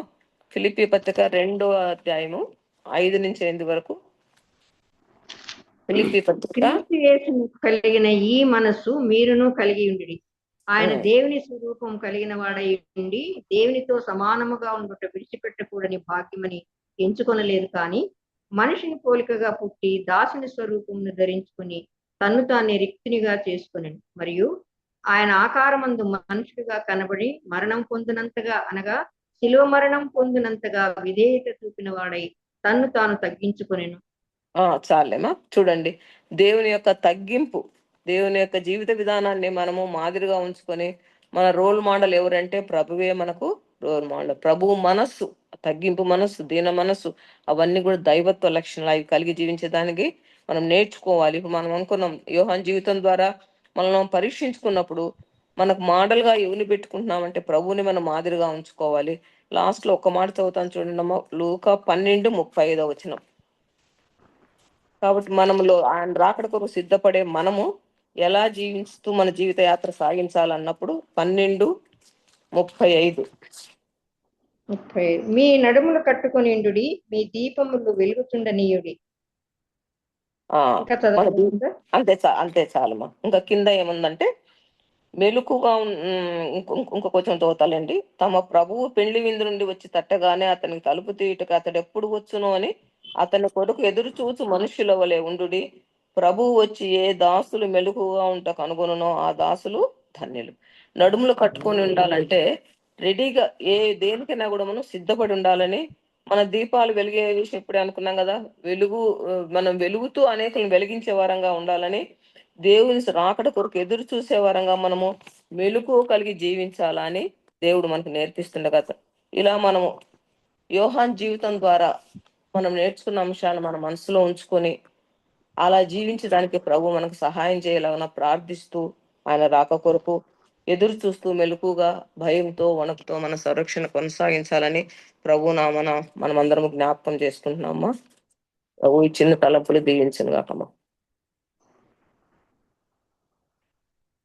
ఫిలిప్పి పత్రిక 2వ అధ్యాయము 5 నుంచి 8 వరకు. ఫిలిప్పి పత్రిక. క్రీస్తు యేసును కలిగిన ఈ మనస్సు మీరును కలిగి ఉండి, ఆయన దేవుని స్వరూపం కలిగిన వాడై ఉండి దేవునితో సమానముగా ఉండుట విడిచిపెట్టకూడని భాగ్యమని ఎంచుకొనలేదు, కానీ మనిషిని పోలికగా పుట్టి దాసుని స్వరూపమును ధరించుకుని తన్ను తానే రిక్తునిగా చేసుకుని, మరియు ఆయన ఆకారమందు మనుషుడిగా కనబడి మరణం పొందినంతగా, అనగా శిలువ మరణం పొందినంతగా విధేయత చూపిన వాడై తన్ను తాను తగ్గించుకొనెను. చాలేమా. చూడండి, దేవుని యొక్క తగ్గింపు, దేవుని యొక్క జీవిత విధానాన్ని మనము మాదిరిగా ఉంచుకొని, మన రోల్ మోడల్ ఎవరంటే ప్రభువే మనకు రోల్ మోడల్. ప్రభువు మనస్సు, తగ్గింపు మనస్సు, దీన మనస్సు, అవన్నీ కూడా దైవత్వ లక్షణాలు. అవి కలిగి జీవించడానికి మనం నేర్చుకోవాలి. ఇప్పుడు మనం అనుకున్నాం యోహాను జీవితం ద్వారా మనం పరీక్షించుకున్నప్పుడు మనకు మోడల్ గా ఎవరిని పెట్టుకుంటున్నామంటే ప్రభువుని మనం మాదిరిగా ఉంచుకోవాలి. లాస్ట్ లో ఒక మాట చదువుతాను చూడండి అమ్మ, లూకా 12:35. కాబట్టి మనములో ఆయన రాకడ కొరకు సిద్ధపడే మనము ఎలా జీవిస్తూ మన జీవిత యాత్ర సాగించాలన్నప్పుడు 12:35. మీ నడుములు కట్టుకొనిండుడి, మీ దీపములు వెలుగుచుండనీయుడి. ఇంకా చదవండి. అంతే చాలమ్మా. ఇంకా కింద ఏముందంటే, మెలుకుగా ఇంకో కొంచెం చదువుతాలండి. తమ ప్రభువు పెళ్లి విందు నుండి వచ్చి తట్టగానే అతనికి తలుపు తీయటకు అతడు ఎప్పుడు వచ్చును అని అతని కొరకు ఎదురు చూచు మనుష్యుల వలె ఉండుడి. ప్రభువు వచ్చి ఏ దాసులు మెలుకుగా ఉంట కనుగొనునో ఆ దాసులు ధన్యులు. నడుములు కట్టుకొని ఉండాలంటే రెడీగా దేనికైనా కూడా మనం సిద్ధపడి ఉండాలని. మన దీపాలు వెలిగే విషయం ఇప్పుడే అనుకున్నాం కదా, మనం వెలుగుతూ అనేకులను వెలిగించే వారంగా ఉండాలని, దేవుని రాకడ కొరకు ఎదురు చూసే వారంగా మనము మెలుకు కలిగి జీవించాలని దేవుడు మనకు నేర్పిస్తుండే కదా. ఇలా మనము యోహాన్ జీవితం ద్వారా మనం నేర్చుకున్న అంశాలను మన మనసులో ఉంచుకొని అలా జీవించడానికి ప్రభు మనకు సహాయం చేయలాగా ప్రార్థిస్తూ, ఆయన రాక కొరకు ఎదురు చూస్తూ మెలకుగా, భయంతో, వణుకుతో మన సంరక్షణ కొనసాగించాలని ప్రభు నామన మనమందరం జ్ఞాపకం చేసుకుంటున్నామా. ప్రభు ఈ చిన్న తలపులు దీవించను కాకమ్మా.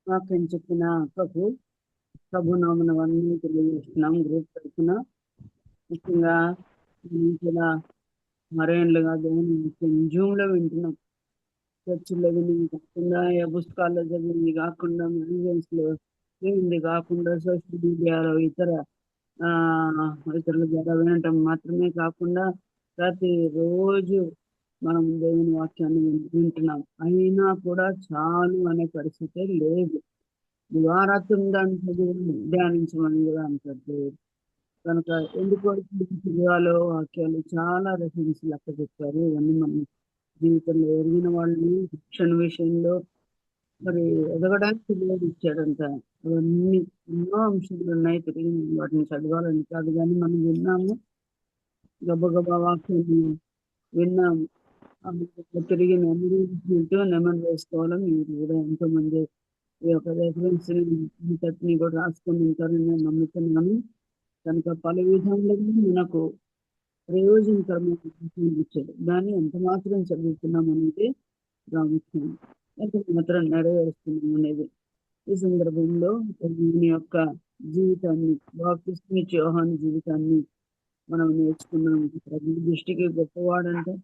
వాక్యం చెప్పిన ప్రభు నామనవన్నీ తెలియజేస్తున్నాం. గ్రూప్ తరఫున ముఖ్యంగా ఇలా మరేళ్ళుగా దేవుని జూమ్ లో వింటున్నాం. చర్చిలో విని కాకుండా, పుస్తకాల్లో చదివింది కాకుండా, మ్యాగజైన్స్ లో ఇది కాకుండా సోషల్ మీడియాలో ఆ ఇతరుల ద్వారా వినటం మాత్రమే కాకుండా ప్రతిరోజు మనం దేవుని వాక్యాన్ని వింటున్నాం. అయినా కూడా చాలు అనే పరిస్థితి లేదు. దివారాత్రం దాన్ని ధ్యానించమని కూడా అంటారు దేవుడు. కనుక ఎందుకు చదివాలో వాక్యాలు చాలా రెఫరెన్స్ లెక్క చెప్పారు. ఇవన్నీ మనం జీవితంలో ఎరిగిన వాళ్ళని శిక్షణ విషయంలో మరి ఎదగడానికి దేవుడు ఇచ్చాడంట. అవన్నీ ఎన్నో అంశాలు ఉన్నాయి. తిరిగి వాటిని చదవాలని కాదు, కానీ మనం విన్నాము, గబగబా వాక్యాన్ని విన్నాము. తిరిగి నెమరు వేసుకోవాలని మీరు కూడా ఎంతో మంది ఈ యొక్క రెఫరెన్స్ ని కూడా రాసుకొని ఉంటారని నేను నమ్ముతున్నాను. కనుక పలు విధంగా మనకు ప్రయోజనకరమైన ఇచ్చాడు. దాన్ని ఎంత మాత్రం చదువుతున్నాం అనేది ప్రాముఖ్యం, ఎంత మాత్రం నెరవేరుస్తున్నాం అనేది. ఈ సందర్భంలో దేవుని యొక్క జీవితాన్ని, బాప్తిస్మా యోహాను జీవితాన్ని మనం నేర్చుకున్నాం. ప్రభు దృష్టికి గొప్పవాడంటే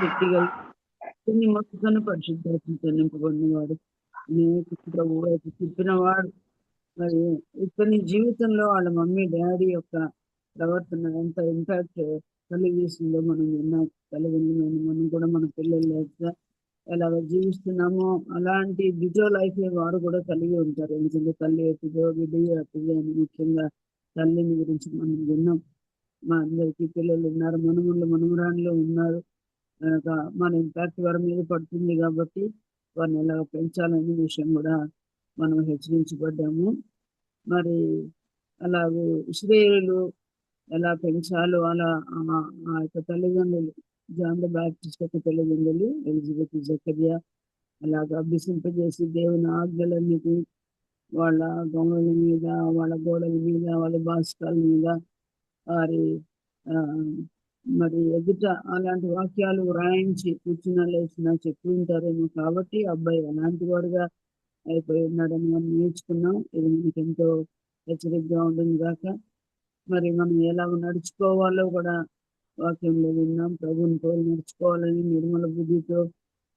శక్తిగా కొన్ని మొత్తాన్ని పరిశుద్ధాత్మతో నింపబడినవాడు, ప్రభు వైపు తిప్పినవాడు. మరి ఇతని జీవితంలో వాళ్ళ మమ్మీ డాడీ యొక్క ప్రవర్తన ఎంత ఇంపాక్ట్ కలిగిస్తుందో మనం విన్నాం. తల్లిదండ్రులను మనం కూడా మన పిల్లలు లేక ఎలాగ జీవిస్తున్నామో అలాంటి బిజో లైఫ్ వారు కూడా కలిగి ఉంటారు. ఎందుకంటే తల్లి ఎత్తుదో బిడ్డ ఎత్తుదో అని ముఖ్యంగా తల్లిని గురించి మనం విన్నాం. మా అందరికీ పిల్లలు ఉన్నారు, మనమురాళ్ళు ఉన్నారు. మన ఇంపాక్ట్ వారి మీద పడుతుంది కాబట్టి వారిని ఎలా పెంచాలనే విషయం కూడా మనం హెచ్చరించబడ్డాము. మరి అలాగే ఇశ్రాయేలు ఎలా పెంచాలో అలా ఆ యొక్క తల్లిదండ్రులు, జాన్ ద బ్యాప్టిస్ట్ యొక్క తల్లిదండ్రులు ఎలిజబెత్, జకర్యా అలాగ అభ్యసింపజేసి దేవుని ఆజ్ఞలన్నిటి వాళ్ళ గోడల మీద, వాళ్ళ గోడల మీద, వాళ్ళ భాస్కాల మీద వారి మరి ఎదుట అలాంటి వాక్యాలు వ్రాయించి కూర్చున్న లేచిన చెప్పి ఉంటారేమో. కాబట్టి అబ్బాయి అలాంటి వాడుగా అయిపోయి ఉన్నాడని మనం నేర్చుకున్నాం. ఇది మనకి ఎంతో హెచ్చరికగా ఉంటుంది కాక మరి మనం ఎలా నడుచుకోవాలో కూడా వాక్యంలో విన్నాం. ప్రభుని పోలి నడుచుకోవాలని నిర్మల బుద్ధితో,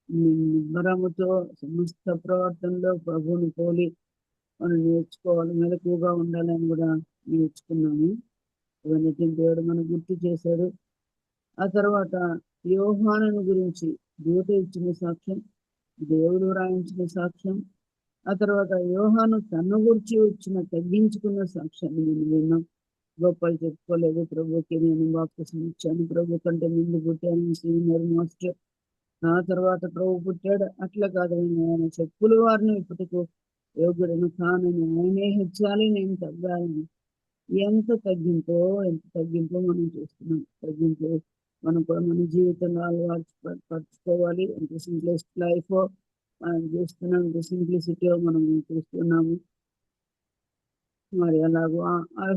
నిబ్బరముతో, సమస్త ప్రవర్తనలో ప్రభుని పోలి మనం నేర్చుకోవాలి, మెలకుగా ఉండాలని కూడా నేర్చుకున్నాము. ఇవన్నీ దేవుడు మనకు గుర్తు చేశాడు. ఆ తర్వాత యోహాను గురించి దూత ఇచ్చిన సాక్ష్యం, దేవుడు రాయించిన సాక్ష్యం, ఆ తర్వాత యోహాను తన గురించి వచ్చిన తగ్గించుకున్న సాక్ష్యాన్ని నేను విన్నాం. గొప్పలు చెప్పుకోలేదు, ప్రభుకి నేను బాప్తిసం ఇచ్చాను, ప్రభు కంటే ముందు పుట్టాను, సీనియర్ మాస్టర్, ఆ తర్వాత ప్రభు పుట్టాడు, అట్లా కాదు. ఆయన చెప్పుల వారిని ఇప్పటికూ యోగుడను కానని, ఆయనే హెచ్చాలి నేను తగ్గాలని. ఎంత తగ్గింపో మనం చూస్తున్నాం. తగ్గింపు మనం కూడా మన జీవితంలో అలవాటు పరచుకోవాలి. ఎంత సింప్లెస్ట్ లైఫ్ మనం చూస్తున్నాం, ఎంత సింప్లిసిటీ మనం చూస్తున్నాము. మరి అలాగూ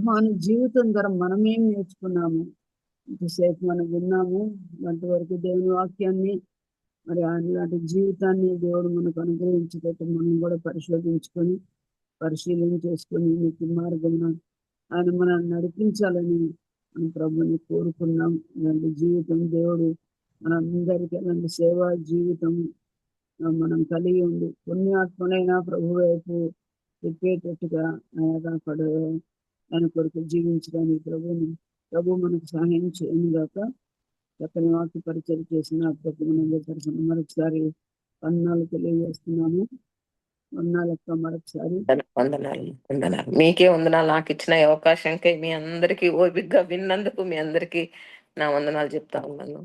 మన జీవితం ద్వారా మనమేం నేర్చుకున్నాము, ఇంతసేపు మనం విన్నాము. అంతవరకు దేవుని వాక్యాన్ని, మరి అలాంటి జీవితాన్ని దేవుడు మనకు అనుగ్రహించేటట్టు మనం కూడా పరిశీలన చేసుకొని నీతి మార్గం ఆయన మనం నడిపించాలని మన ప్రభుని కోరుకున్నాం. అలాంటి జీవితం దేవుడు మనందరికీ అలాంటి సేవా జీవితం మనం కలిగి ఉంది. పుణ్యాత్ములైన ప్రభు వైపు తిప్పేటట్టుగా ఆయన కొరకు జీవించడానికి ప్రభు మనకు సహాయం చేయను గాక. చక్కని వాక్య పరిచయం చేసిన అప్పటికి తరఫున మరొకసారి వందనాలు తెలియజేస్తున్నాను. వందనాలక్క మరొకసారి. వందనాలు మీకే వందనాలు. నాకు ఇచ్చిన అవకాశంకై మీ అందరికీ ఓపికగా విన్నందుకు మీ అందరికీ నా వందనాలు చెప్తా ఉన్నాను.